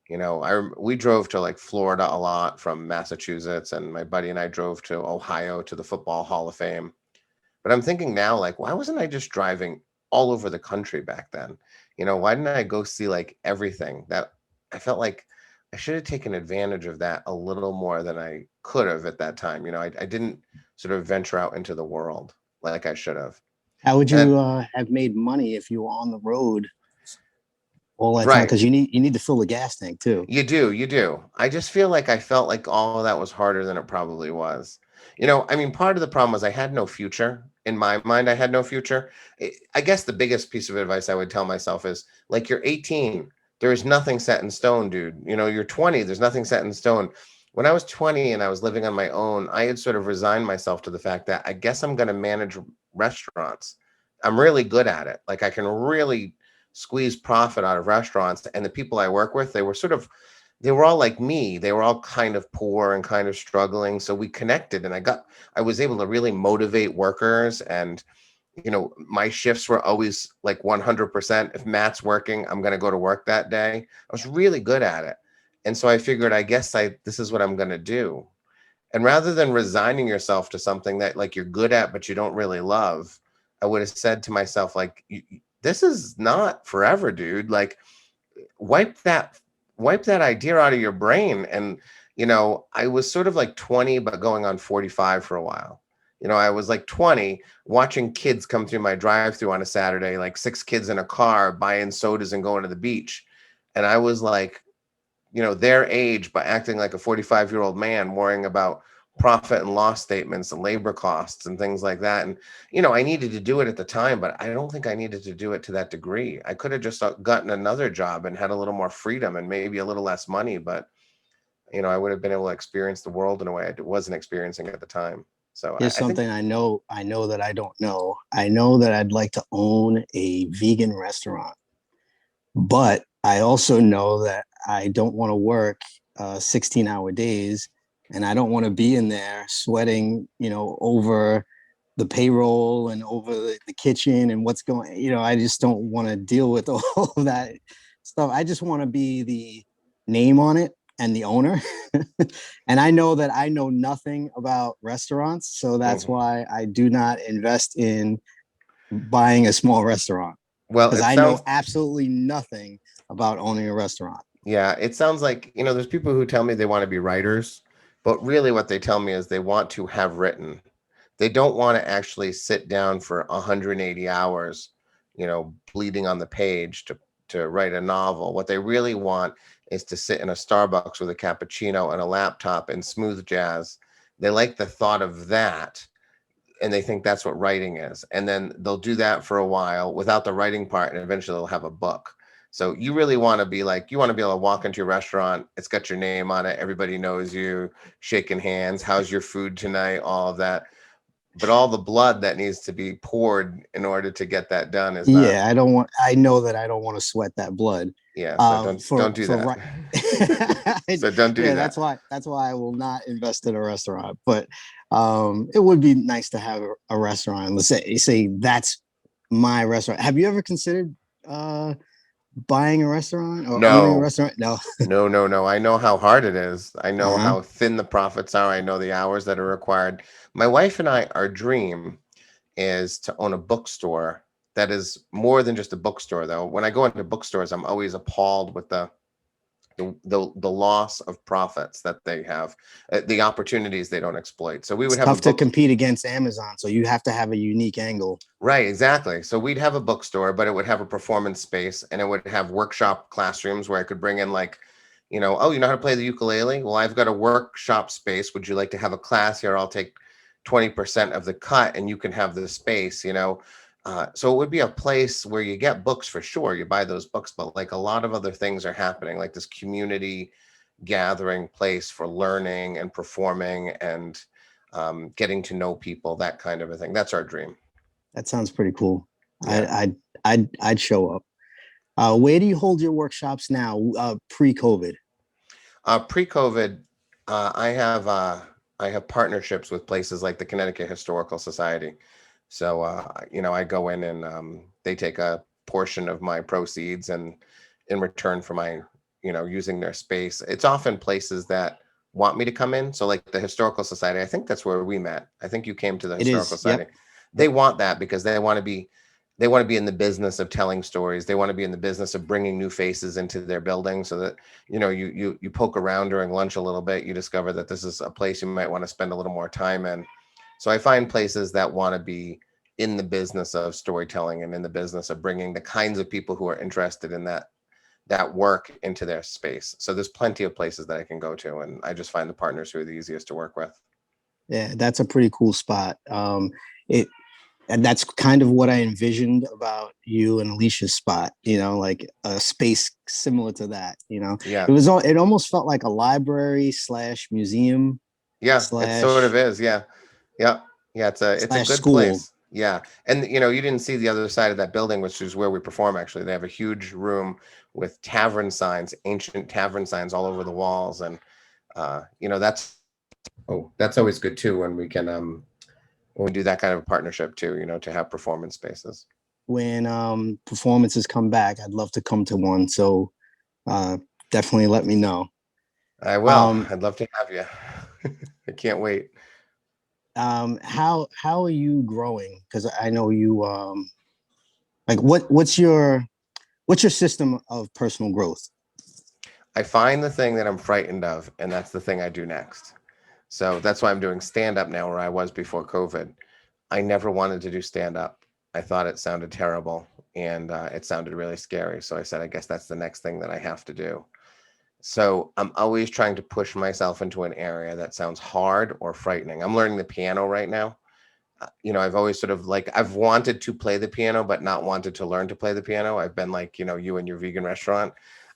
We drove to like Florida a lot from Massachusetts, and my buddy and I drove to Ohio to the Football Hall of Fame. But I'm thinking now, like, why wasn't I just driving all over the country back then? Why didn't I go see like everything? That I felt like I should have taken advantage of that a little more than I could have at that time. I didn't sort of venture out into the world like I should have. How would And you have made money if you were on the road all that time? right. Because you need to fill the gas tank too. You do. I just feel like I felt like all of that was harder than it probably was. I mean, part of the problem was I had no future. In my mind, I had no future. I guess the biggest piece of advice I would tell myself is, like, you're 18. There is nothing set in stone, dude. You're 20. There's nothing set in stone. When I was 20 and I was living on my own, I had sort of resigned myself to the fact that I guess I'm going to manage restaurants. I'm really good at it. Like, I can really squeeze profit out of restaurants. And the people I work with, they were all like me. They were all kind of poor and kind of struggling. So we connected, and I was able to really motivate workers. And, my shifts were always like 100%. If Matt's working, I'm going to go to work that day. I was really good at it. And so I figured, I guess this is what I'm going to do. And rather than resigning yourself to something that, like, you're good at, but you don't really love, I would have said to myself, like, this is not forever, dude. Like, wipe that idea out of your brain. And I was sort of like 20 but going on 45 for a while. I was like 20 watching kids come through my drive-through on a Saturday, like 6 kids in a car buying sodas and going to the beach. And I was like, their age, but acting like a 45-year-old man, worrying about profit and loss statements and labor costs and things like that. And, I needed to do it at the time, but I don't think I needed to do it to that degree. I could have just gotten another job and had a little more freedom and maybe a little less money, but, I would have been able to experience the world in a way I wasn't experiencing at the time. So Here's I think, something I know that I don't know. I know that I'd like to own a vegan restaurant, but I also know that I don't want to work 16-hour days, and I don't want to be in there sweating, over the payroll and over the kitchen and what's going. I just don't want to deal with all of that stuff. I just want to be the name on it and the owner. And I know that I know nothing about restaurants, so that's why I do not invest in buying a small restaurant, well, because it I sounds, know absolutely nothing about owning a restaurant. yeah, it sounds like, there's people who tell me they want to be writers, but really what they tell me is they want to have written. They don't want to actually sit down for 180 hours, bleeding on the page to write a novel. What they really want is to sit in a Starbucks with a cappuccino and a laptop and smooth jazz. They like the thought of that, and they think that's what writing is. And then they'll do that for a while without the writing part, and eventually they'll have a book. So you really want to be like, you want to be able to walk into your restaurant, it's got your name on it, everybody knows you, shaking hands, how's your food tonight, all of that. But all the blood that needs to be poured in order to get that done is not. Yeah, I know that I don't want to sweat that blood. Yeah, so don't do that. So don't do Yeah, that. that's why I will not invest in a restaurant. But it would be nice to have a restaurant. Let's say that's my restaurant. Have you ever considered buying a restaurant or owning a No, restaurant? No. no. I know how hard it is. I know Uh-huh. how thin the profits are. I know the hours that are required. My wife and I, our dream is to own a bookstore that is more than just a bookstore, though. When I go into bookstores, I'm always appalled with the loss of profits that they have, the opportunities they don't exploit. So we It's would have a tough to book. compete against Amazon, so you have to have a unique angle. Right, exactly. So we'd have a bookstore, but it would have a performance space, and it would have workshop classrooms where I could bring in, like, oh, you know how to play the ukulele? Well, I've got a workshop space. Would you like to have a class here? I'll take 20% of the cut and you can have the space. So it would be a place where you get books for sure. You buy those books, but like a lot of other things are happening, like this community gathering place for learning and performing and getting to know people, that kind of a thing. That's our dream. That sounds pretty cool. Yeah. I'd show up. Where do you hold your workshops now? Pre-COVID. Pre-COVID, I have partnerships with places like the Connecticut Historical Society. So I go in and they take a portion of my proceeds, and in return for my using their space. It's often places that want me to come in. So like the Historical Society, I think that's where we met. I think you came to the It Historical is. Yep. Society. They want that because they want to be in the business of telling stories. They want to be in the business of bringing new faces into their building, so that you poke around during lunch a little bit, you discover that this is a place you might want to spend a little more time in. So I find places that want to be in the business of storytelling and in the business of bringing the kinds of people who are interested in that work into their space. So there's plenty of places that I can go to, and I just find the partners who are the easiest to work with. Yeah, that's a pretty cool spot. And that's kind of what I envisioned about you and Alicia's spot, like a space similar to that, Yeah. It almost felt like a library / museum. Yeah, / it sort of is. Yeah. Yeah. Yeah. It's a good school. place. Yeah. And you didn't see the other side of that building, which is where we perform. Actually, they have a huge room with tavern signs, ancient tavern signs all over the walls. And that's always good too when we can when we do that kind of partnership too, to have performance spaces. When performances come back, I'd love to come to one. So definitely let me know. I will. I'd love to have you. I can't wait. How are you growing? Because I know you like what's your system of personal growth? I find the thing that I'm frightened of, and that's the thing I do next. So that's why I'm doing stand-up now, where I was before COVID. I never wanted to do stand-up. I thought it sounded terrible, and it sounded really scary. So I said, I guess that's the next thing that I have to do. So I'm always trying to push myself into an area that sounds hard or frightening. I'm learning the piano right now. I've always sort of I've wanted to play the piano, but not wanted to learn to play the piano. I've been like, you and your vegan restaurant.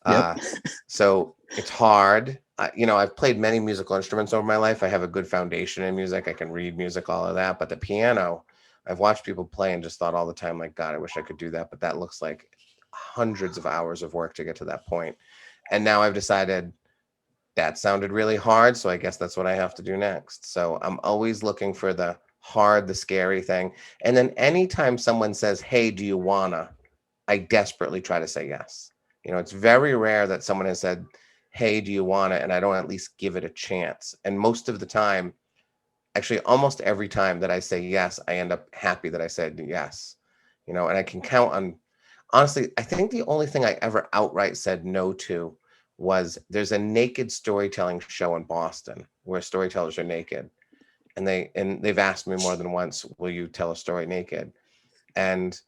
Yep. So it's hard. I've played many musical instruments over my life. I have a good foundation in music. I can read music, all of that. But the piano, I've watched people play and just thought all the time, like, God, I wish I could do that. But that looks like hundreds of hours of work to get to that point. And now I've decided that sounded really hard. So I guess that's what I have to do next. So I'm always looking for the hard, the scary thing. And then anytime someone says, hey, do you wanna? I desperately try to say yes. It's very rare that someone has said, hey, do you want it? And I don't at least give it a chance. And most of the time, actually almost every time that I say yes, I end up happy that I said yes. And I can count on, honestly, I think the only thing I ever outright said no to was there's a naked storytelling show in Boston where storytellers are naked. And they've asked me more than once, will you tell a story naked? And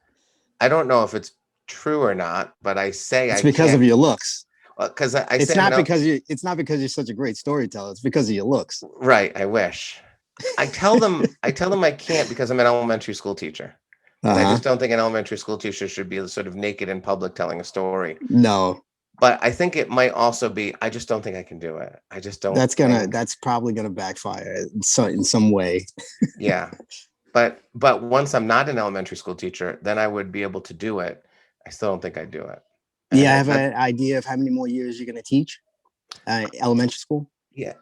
I don't know if it's true or not, but I say it's because of your looks. Because it's not because you're such a great storyteller. It's because of your looks. Right. I wish. I tell them I can't because I'm an elementary school teacher. And I just don't think an elementary school teacher should be sort of naked in public telling a story. No. But I think it might also be, I just don't think I can do it. I just don't. That's probably gonna backfire in some way. Yeah. But once I'm not an elementary school teacher, then I would be able to do it. I still don't think I'd do it. I have an idea of how many more years you're gonna teach elementary school. Yeah,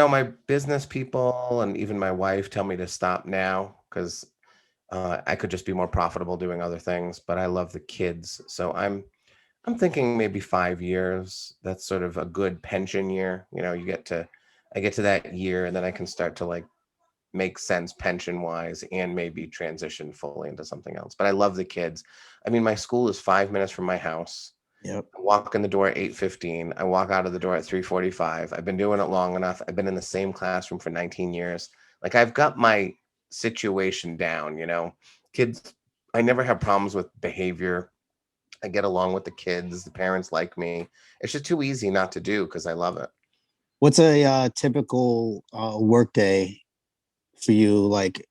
my business people and even my wife tell me to stop now because I could just be more profitable doing other things. But I love the kids, so I'm thinking maybe 5 years. That's sort of a good pension year. I get to that year, and then I can start to make sense pension wise and maybe transition fully into something else. But I love the kids. I mean, my school is 5 minutes from my house. Yep. I walk in the door at 8:15. I walk out of the door at 3:45. I've been doing it long enough. I've been in the same classroom for 19 years. Like I've got my situation down, Kids, I never have problems with behavior. I get along with the kids. The parents like me. It's just too easy not to do because I love it. What's a typical work day for you? Like,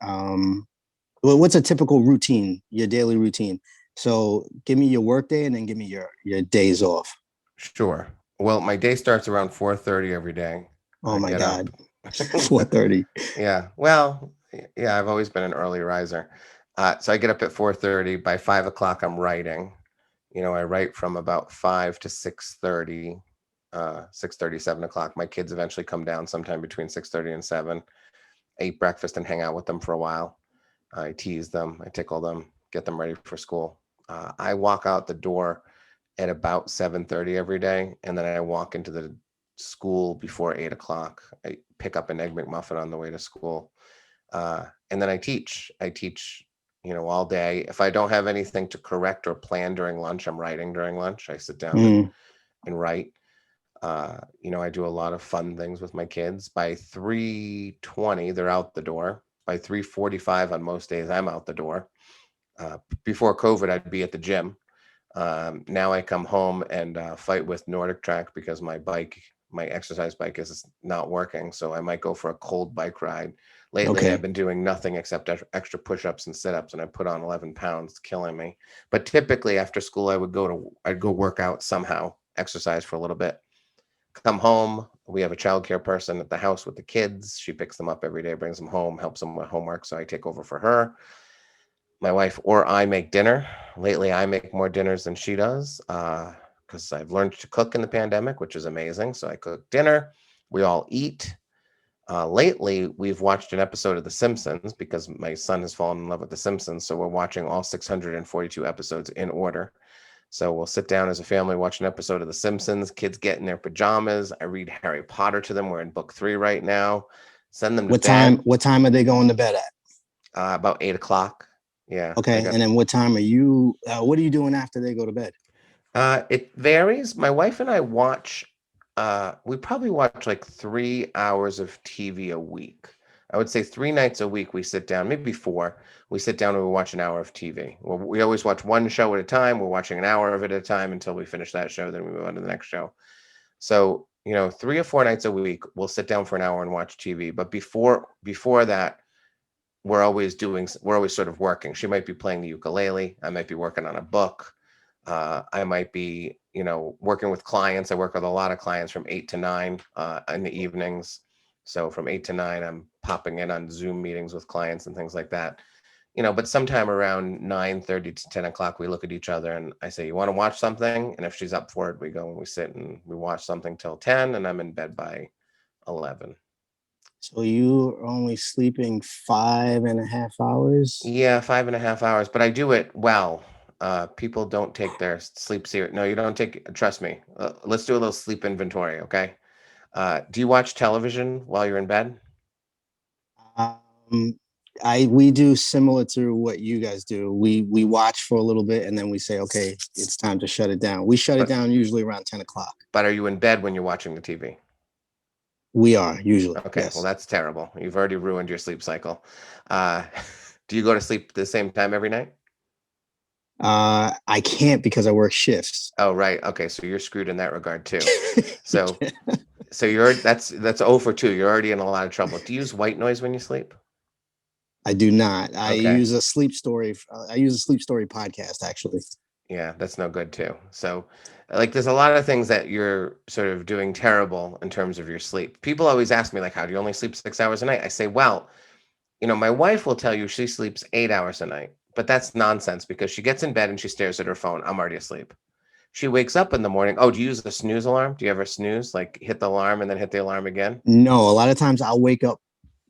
what's a typical routine, your daily routine? So give me your work day and then give me your days off. Sure. Well, my day starts around 4:30 every day. Oh my get God. up. 4:30. Yeah. Well, yeah, I've always been an early riser. So I get up at 4:30. By 5 o'clock, I'm writing. I write from about 5 to 6:30, 6:30, 7 o'clock. My kids eventually come down sometime between 6:30 and 7. I eat breakfast and hang out with them for a while. I tease them, I tickle them, get them ready for school. I walk out the door at about 7:30 every day, and then I walk into the school before 8 o'clock. I pick up an egg McMuffin on the way to school, and then I teach. All day. If I don't have anything to correct or plan during lunch, I'm writing during lunch. I sit down and write. I do a lot of fun things with my kids. By 3:20, they're out the door. By 3:45 on most days, I'm out the door. Before COVID, I'd be at the gym. Now I come home and fight with Nordic Track because my exercise bike is not working. So I might go for a cold bike ride. Lately, Okay. I've been doing nothing except extra push-ups and sit-ups, and I put on 11 pounds. It's killing me. But typically after school, I'd go work out somehow, exercise for a little bit. Come home. We have a childcare person at the house with the kids. She picks them up every day, brings them home, helps them with homework. So I take over for her. My wife or I make dinner. Lately, I make more dinners than she does because I've learned to cook in the pandemic, which is amazing. So I cook dinner. We all eat. Lately, we've watched an episode of The Simpsons because my son has fallen in love with The Simpsons. So we're watching all 642 episodes in order. So we'll sit down as a family, watch an episode of The Simpsons. Kids get in their pajamas. I read Harry Potter to them. We're in book 3 right now. Send them to bed. What time are they going to bed at? About 8 o'clock. Yeah. Okay. And then what time are you, what are you doing after they go to bed? It varies. My wife and I watch, we probably watch like 3 hours of TV a week. I would say 3 nights a week we sit down, maybe 4. We sit down and we watch an hour of TV. Well, we always watch one show at a time. We're watching an hour of it at a time until we finish that show. Then we move on to the next show. So, 3 or 4 nights a week, we'll sit down for an hour and watch TV. But before that, we're always sort of working. She might be playing the ukulele. I might be working on a book. I might be, working with clients. I work with a lot of clients from 8 to 9 in the evenings. So from 8 to 9, I'm popping in on Zoom meetings with clients and things like that. But sometime around 9:30 to 10 o'clock, we look at each other and I say, you want to watch something? And if she's up for it, we go and we sit and we watch something till 10 and I'm in bed by 11. So you're only sleeping 5.5 hours? Yeah, 5.5 hours, but I do it well. People don't take their sleep serious. No, you don't trust me. Let's do a little sleep inventory, okay? Do you watch television while you're in bed? We do similar to what you guys do. We watch for a little bit and then we say, okay, it's time to shut it down. We shut it down usually around 10 o'clock. But are you in bed when you're watching the TV? We are usually. Okay, yes. Well, that's terrible. You've already ruined your sleep cycle. Do you go to sleep the same time every night? I can't because I work shifts. Oh, right. Okay, so you're screwed in that regard too. So that's 0 for 2. You're already in a lot of trouble. Do you use white noise when you sleep? I do not. I Okay. use a sleep story. I use a sleep story podcast, actually. Yeah, that's no good too. So there's a lot of things that you're sort of doing terrible in terms of your sleep. People always ask me how do you only sleep 6 hours a night? I say, well, my wife will tell you she sleeps 8 hours a night, but that's nonsense because she gets in bed and she stares at her phone. I'm already asleep. She wakes up in the morning. Oh, do you use the snooze alarm? Do you ever snooze, hit the alarm and then hit the alarm again? No, a lot of times I'll wake up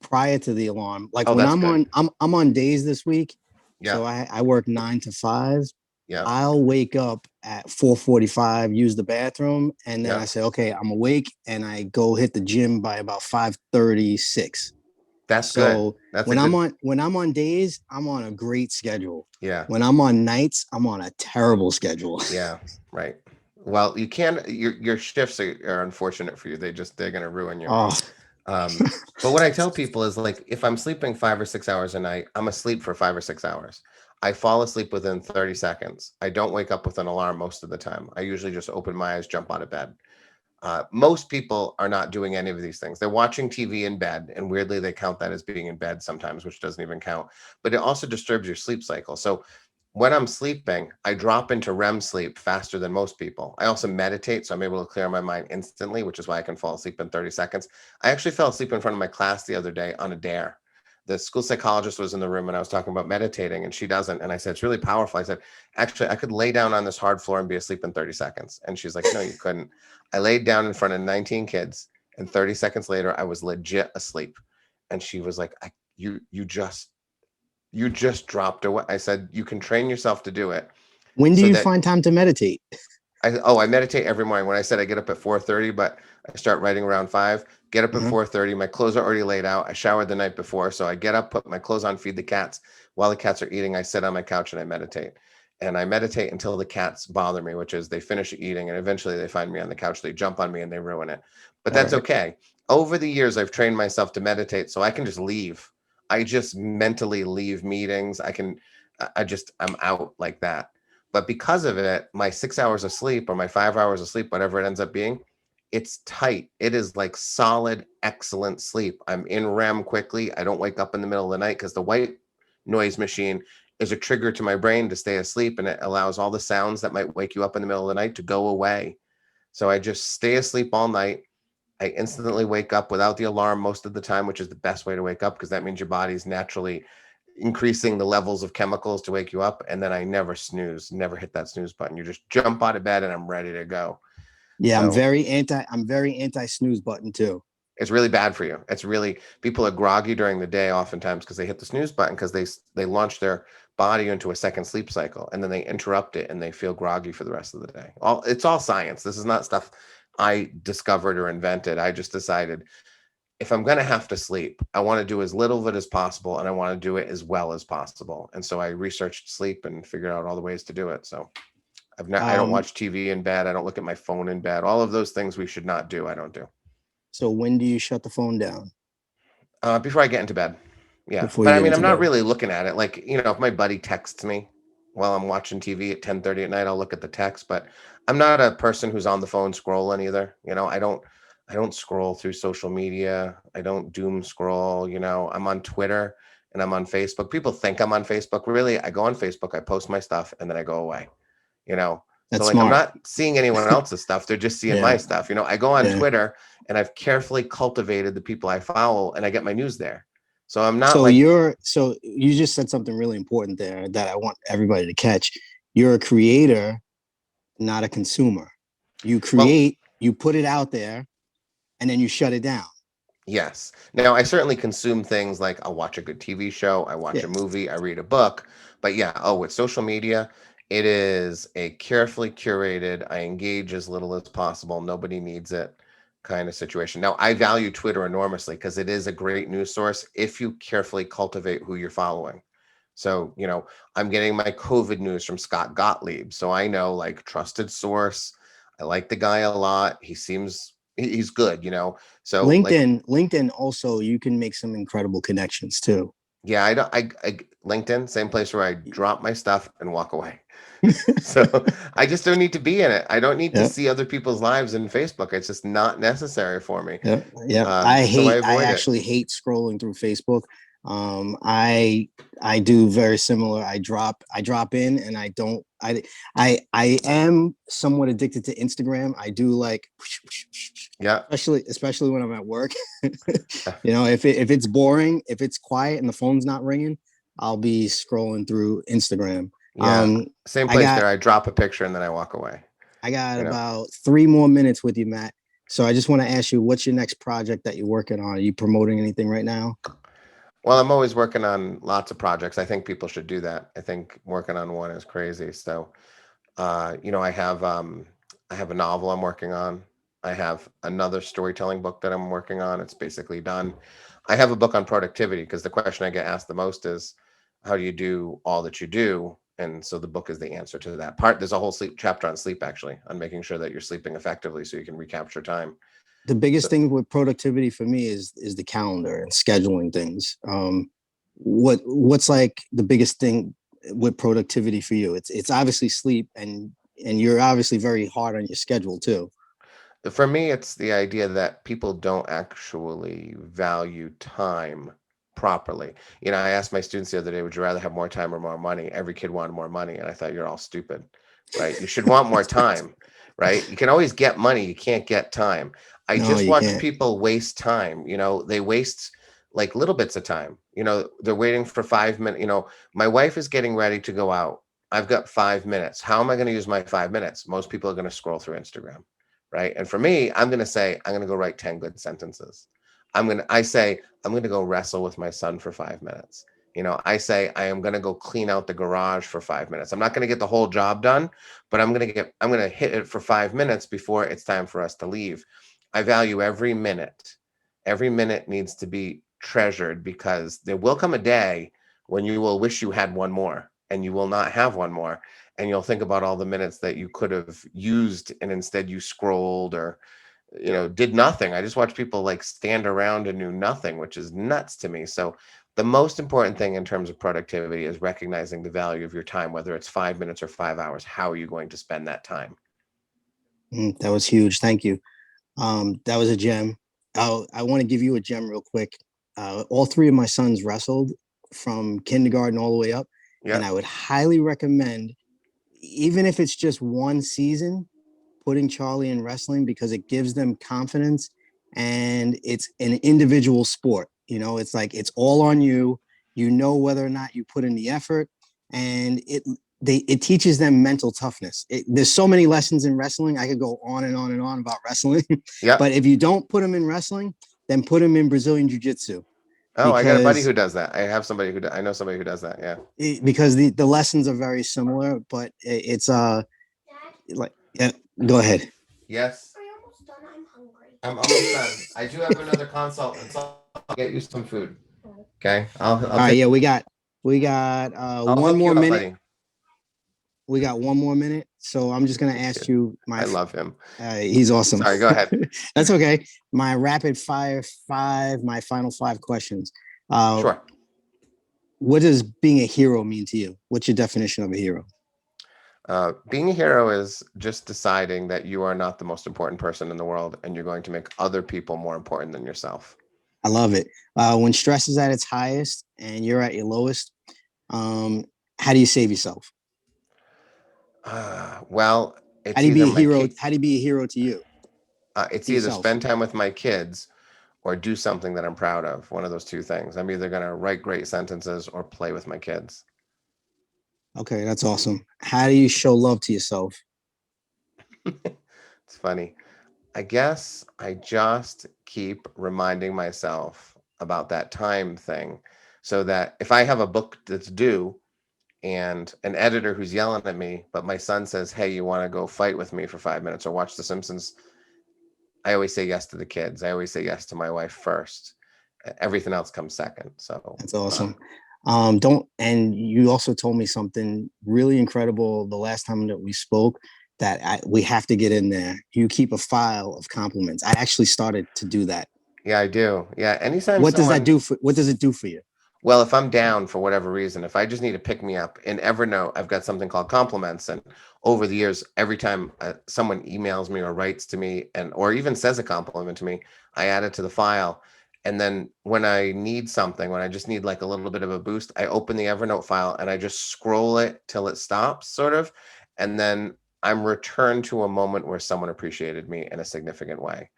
prior to the alarm. When I'm on days this week. Yeah. So I work 9 to 5. Yeah. I'll wake up at 4:45, use the bathroom, and then I say, okay, I'm awake, and I go hit the gym by about 5:36. That's So good. That's a when good. when I'm on days, I'm on a great schedule. Yeah. When I'm on nights, I'm on a terrible schedule. Yeah. Right. Well, you can. Your shifts are unfortunate for you. They're going to ruin you. Oh, But what I tell people is like, if I'm sleeping 5 or 6 hours a night, I'm asleep for 5 or 6 hours. I fall asleep within 30 seconds. I don't wake up with an alarm most of the time. I usually just open my eyes, jump out of bed. Most people are not doing any of these things. They're watching TV in bed, and weirdly, they count that as being in bed sometimes, which doesn't even count. But it also disturbs your sleep cycle. So when I'm sleeping, I drop into REM sleep faster than most people. I also meditate, so I'm able to clear my mind instantly, which is why I can fall asleep in 30 seconds. I actually fell asleep in front of my class the other day on a dare. The school psychologist was in the room and I was talking about meditating, and she doesn't. And I said, it's really powerful. I said, actually, I could lay down on this hard floor and be asleep in 30 seconds. And she's like, no, you couldn't. I laid down in front of 19 kids, and 30 seconds later, I was legit asleep. And she was like, you just dropped away. I said, you can train yourself to do it. when do So you that find time to meditate? I meditate every morning. When I said I get up at 4:30, but I start writing around 5, get up at Uh-huh. 4:30. My clothes are already laid out. I showered the night before. So I get up, put my clothes on, feed the cats. While the cats are eating, I sit on my couch and I meditate. And I meditate until the cats bother me, which is they finish eating and eventually they find me on the couch. They jump on me and they ruin it. But All that's right. okay. Over the years, I've trained myself to meditate so I can just leave. I just mentally leave meetings. I'm out like that. But because of it, my 6 hours of sleep or my 5 hours of sleep, whatever it ends up being, it's tight. It is like solid, excellent sleep. I'm in REM quickly. I don't wake up in the middle of the night because the white noise machine is a trigger to my brain to stay asleep, and it allows all the sounds that might wake you up in the middle of the night to go away. So I just stay asleep all night. I instantly wake up without the alarm most of the time, which is the best way to wake up because that means your body's naturally increasing the levels of chemicals to wake you up. And then I never snooze, never hit that snooze button. You just jump out of bed and I'm ready to go. Yeah, So I'm very anti snooze button too. it's really bad for you. It's really, people are groggy during the day oftentimes because they hit the snooze button because they launch their body into a second sleep cycle and then they interrupt it and they feel groggy for the rest of the day. It's all science. This is not stuff I discovered or invented. I just decided if I'm going to have to sleep, I want to do as little of it as possible and I want to do it as well as possible. And so I researched sleep and figured out all the ways to do it. So I don't Um, watch TV in bed. I don't look at my phone in bed. All of those things we should not do. I don't do. so when do you shut the phone down? Before I get into bed. Yeah. Before But you I get mean, I'm into not bed? really looking at it. Like, if my buddy texts me while I'm watching TV at 10:30 at night, I'll look at the text, but I'm not a person who's on the phone scrolling either. I don't scroll through social media. I don't doom scroll. I'm on Twitter and I'm on Facebook. People think I'm on Facebook. Really, I go on Facebook, I post my stuff, and then I go away. You know, so That's like I'm smart. not seeing anyone else's stuff. They're just seeing my Yeah, stuff. I go on yeah. Twitter and I've carefully cultivated the people I follow and I get my news there. So I'm not So like, you just said something really important there that I want everybody to catch. You're a creator, not a consumer. You well, create, you put it out there, and then you shut it down. yes. Now, I certainly consume things like I'll watch a good TV show, I watch Yeah. a movie, I read a book. But yeah, with social media, it is a carefully curated, I engage as little as possible. Nobody needs it kind of situation. Now, I value Twitter enormously because it is a great news source if you carefully cultivate who you're following. So, I'm getting my COVID news from Scott Gottlieb. So I know, like, trusted source. I like the guy a lot. He's good. So like, LinkedIn also, you can make some incredible connections too. yeah, I don't. I LinkedIn, same place where I drop my stuff and walk away. So I just don't need to be in it. I don't need to Yeah, see other people's lives in Facebook. It's just not necessary for me. yeah, yeah. So I I avoid it. actually hate scrolling through Facebook. I do very similar. I drop in and I don't I am somewhat addicted to Instagram. I do like Yeah, especially when I'm at work. If it's boring, if it's quiet and the phone's not ringing, I'll be scrolling through Instagram. yeah. Same I place got there. I drop a picture and then I walk away. I got You know. about 3 more minutes with you, Matt. So I just want to ask you, what's your next project that you're working on? Are you promoting anything right now? Well, I'm always working on lots of projects. I think people should do that. I think working on one is crazy. So, I have a novel I'm working on. I have another storytelling book that I'm working on. It's basically done. I have a book on productivity because the question I get asked the most is, how do you do all that you do? And so the book is the answer to that part. There's a whole sleep chapter on sleep, actually, on making sure that you're sleeping effectively so you can recapture time. The biggest So thing with productivity for me is the calendar and scheduling things. What's like the biggest thing with productivity for you? It's obviously sleep, and you're obviously very hard on your schedule too. for me, it's the idea that people don't actually value time properly. I asked my students the other day, would you rather have more time or more money? Every kid wanted more money, and I thought, you're all stupid, right? You should want more time, right? You can always get money, you can't get time. I No, just you watch can't. people waste time. They waste like little bits of time. They're waiting for 5 minutes. My wife is getting ready to go out. I've got 5 minutes. How am I going to use my 5 minutes? Most people are going to scroll through Instagram, right? And for me, I'm going to say, I'm going to go write 10 good sentences. I say, I'm going to go wrestle with my son for 5 minutes. I say, I am going to go clean out the garage for 5 minutes. I'm not going to get the whole job done, but I'm going to hit it for 5 minutes before it's time for us to leave. I value every minute. Every minute needs to be treasured because there will come a day when you will wish you had one more and you will not have one more. And you'll think about all the minutes that you could have used and instead you scrolled or did nothing. I just watch people like stand around and do nothing, which is nuts to me. So the most important thing in terms of productivity is recognizing the value of your time, whether it's 5 minutes or 5 hours. How are you going to spend that time? That was huge. Thank you. That was a gem. I want to give you a gem real quick. All three of my sons wrestled from kindergarten all the way up, and I Yeah. would highly recommend, even if it's just one season, putting Charlie in wrestling because it gives them confidence, and it's an individual sport. It's like it's all on you. You know whether or not you put in the effort, and it teaches them mental toughness. There's so many lessons in wrestling. I could go on and on and on about wrestling, but Yep. if you don't put them in wrestling, then put them in Brazilian jiu-jitsu Oh, I got a buddy because who does that. I have somebody I know somebody who does that. Yeah. because the lessons are very similar, but it's like yeah. Go ahead. Yes. Are you almost done? I'm hungry. I'm almost done. I do have another consult, and so I'll get you some food. Okay. I'll All right, take. yeah, we got I'll one hook more you up, minute. buddy. We got one more minute, so I'm just gonna This ask kid. you I love him. he's awesome. Sorry. Go ahead. That's okay. My rapid fire my final five questions. Uh, Sure. what does being a hero mean to you? What's your definition of a hero? Being a hero is just deciding that you are not the most important person in the world, and you're going to make other people more important than yourself. I love it. When stress is at its highest and you're at your lowest, um, how do you save yourself? Well, How it's do you be either a my hero? kid. How do you be a hero to you, It's to either yourself? spend time with my kids or do something that I'm proud of. One of those two things. I'm either going to write great sentences or play with my kids. Okay, that's awesome. How do you show love to yourself? It's funny. I guess I just keep reminding myself about that time thing so that if I have a book that's due and an editor who's yelling at me, but my son says, hey, you want to go fight with me for 5 minutes or watch The Simpsons? I always say yes to the kids. I always say yes to my wife first. Everything else comes second. So, That's awesome. Don't and you also told me something really incredible the last time that we spoke that we have to get in there. You keep a file of compliments. I actually started to do that. yeah, I do. Yeah. Anytime What does that someone, do for? What does it do for you? well, if I'm down for whatever reason, if I just need to pick me up in Evernote, I've got something called compliments. And over the years, every time someone emails me or writes to me or even says a compliment to me, I add it to the file. And then when I need something, when I just need like a little bit of a boost, I open the Evernote file and I just scroll it till it stops, sort of. And then I'm returned to a moment where someone appreciated me in a significant way.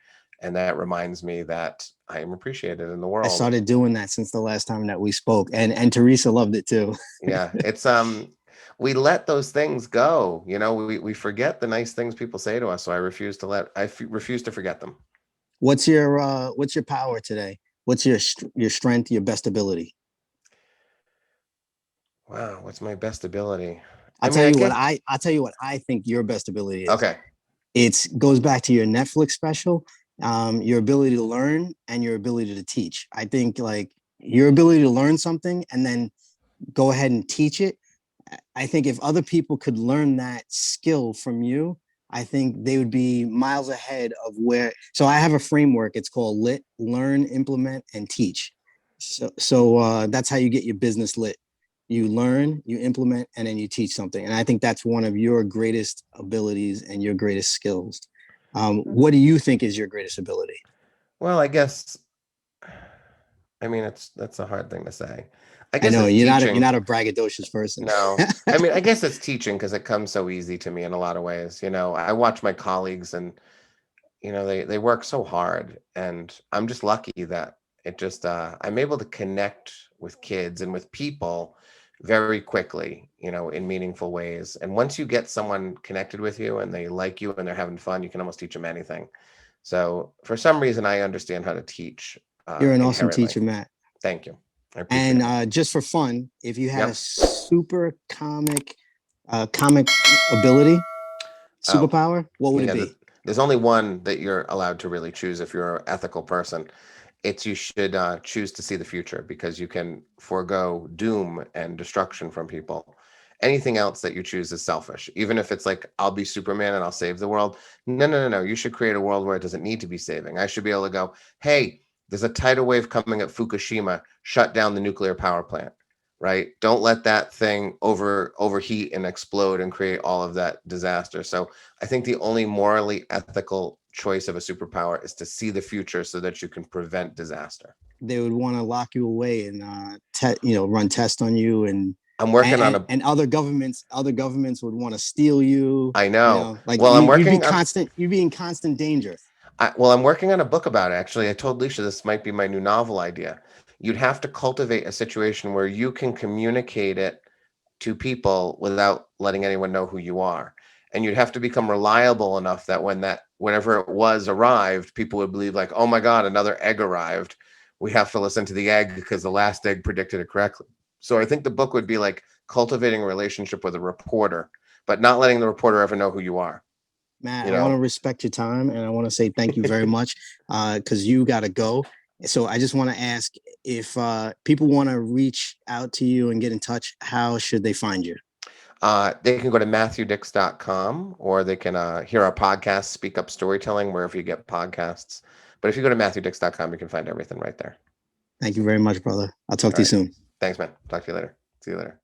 And that reminds me that I am appreciated in the I world. started doing that since the last time that we spoke, and Teresa loved it too. Yeah, it's we let those things go. We forget the nice things people say to us. So refuse to forget them. What's your power today? What's your strength, your best ability? Wow, what's my best ability? I'll I mean, tell I you what guess. I'll tell you what I think your best ability is. Okay. It goes back to your Netflix special. your ability to learn and your ability to teach. I think like your ability to learn something and then go ahead and teach it. I think if other people could learn that skill from you, I think they would be miles ahead of where. So I have a framework. It's called LIT: Learn, Implement, and Teach. So that's how you get your business lit. You learn, you implement, and then you teach something. And I think that's one of your greatest abilities and your greatest skills. What do you think is your greatest ability? Well, I guess, I mean, that's a hard thing to say. I I guess know it's you're teaching. not a braggadocious person. No, I mean, I guess it's teaching because it comes so easy to me in a lot of ways. I watch my colleagues and, they work so hard, and I'm just lucky that I'm able to connect with kids and with people very quickly, in meaningful ways. And once you get someone connected with you and they like you and they're having fun, you can almost teach them anything. So for some reason, I understand how to teach You're an awesome inherently. teacher, Matt. Thank you. I appreciate And it. just for fun, if you had a Yep. super comic ability, Oh, superpower, what would it yeah. be? There's only one that you're allowed to really choose if you're an ethical person. It's you should choose to see the future because you can forego doom and destruction from people. Anything else that you choose is selfish. Even if it's like, I'll be Superman and I'll save the world. No, no, no, no. You should create a world where it doesn't need to be saving. I should be able to go, hey, there's a tidal wave coming at Fukushima, shut down the nuclear power plant, right? Don't let that thing overheat and explode and create all of that disaster. So I think the only morally ethical choice of a superpower is to see the future so that you can prevent disaster. They would want to lock you away and run tests on you, and I'm working on a. and other governments would want to steal you. I know. Like Well, you'd be in constant danger. I'm working on a book about it. Actually, I told Leisha this might be my new novel idea. You'd have to cultivate a situation where you can communicate it to people without letting anyone know who you are. And you'd have to become reliable enough that whenever it was arrived, people would believe like, oh my God, another egg arrived. We have to listen to the egg because the last egg predicted it correctly. So I think the book would be like cultivating a relationship with a reporter, but not letting the reporter ever know who you are. Matt, You I want to know, respect your time and I want to say thank you very much because you got to go. So I just want to ask if people want to reach out to you and get in touch, how should they find you? They can go to MatthewDix.com or they can hear our podcast, Speak Up Storytelling, wherever you get podcasts. But if you go to MatthewDix.com, you can find everything right there. Thank you very much, brother. I'll talk to you soon. Thanks, man. Talk to you later. See you later.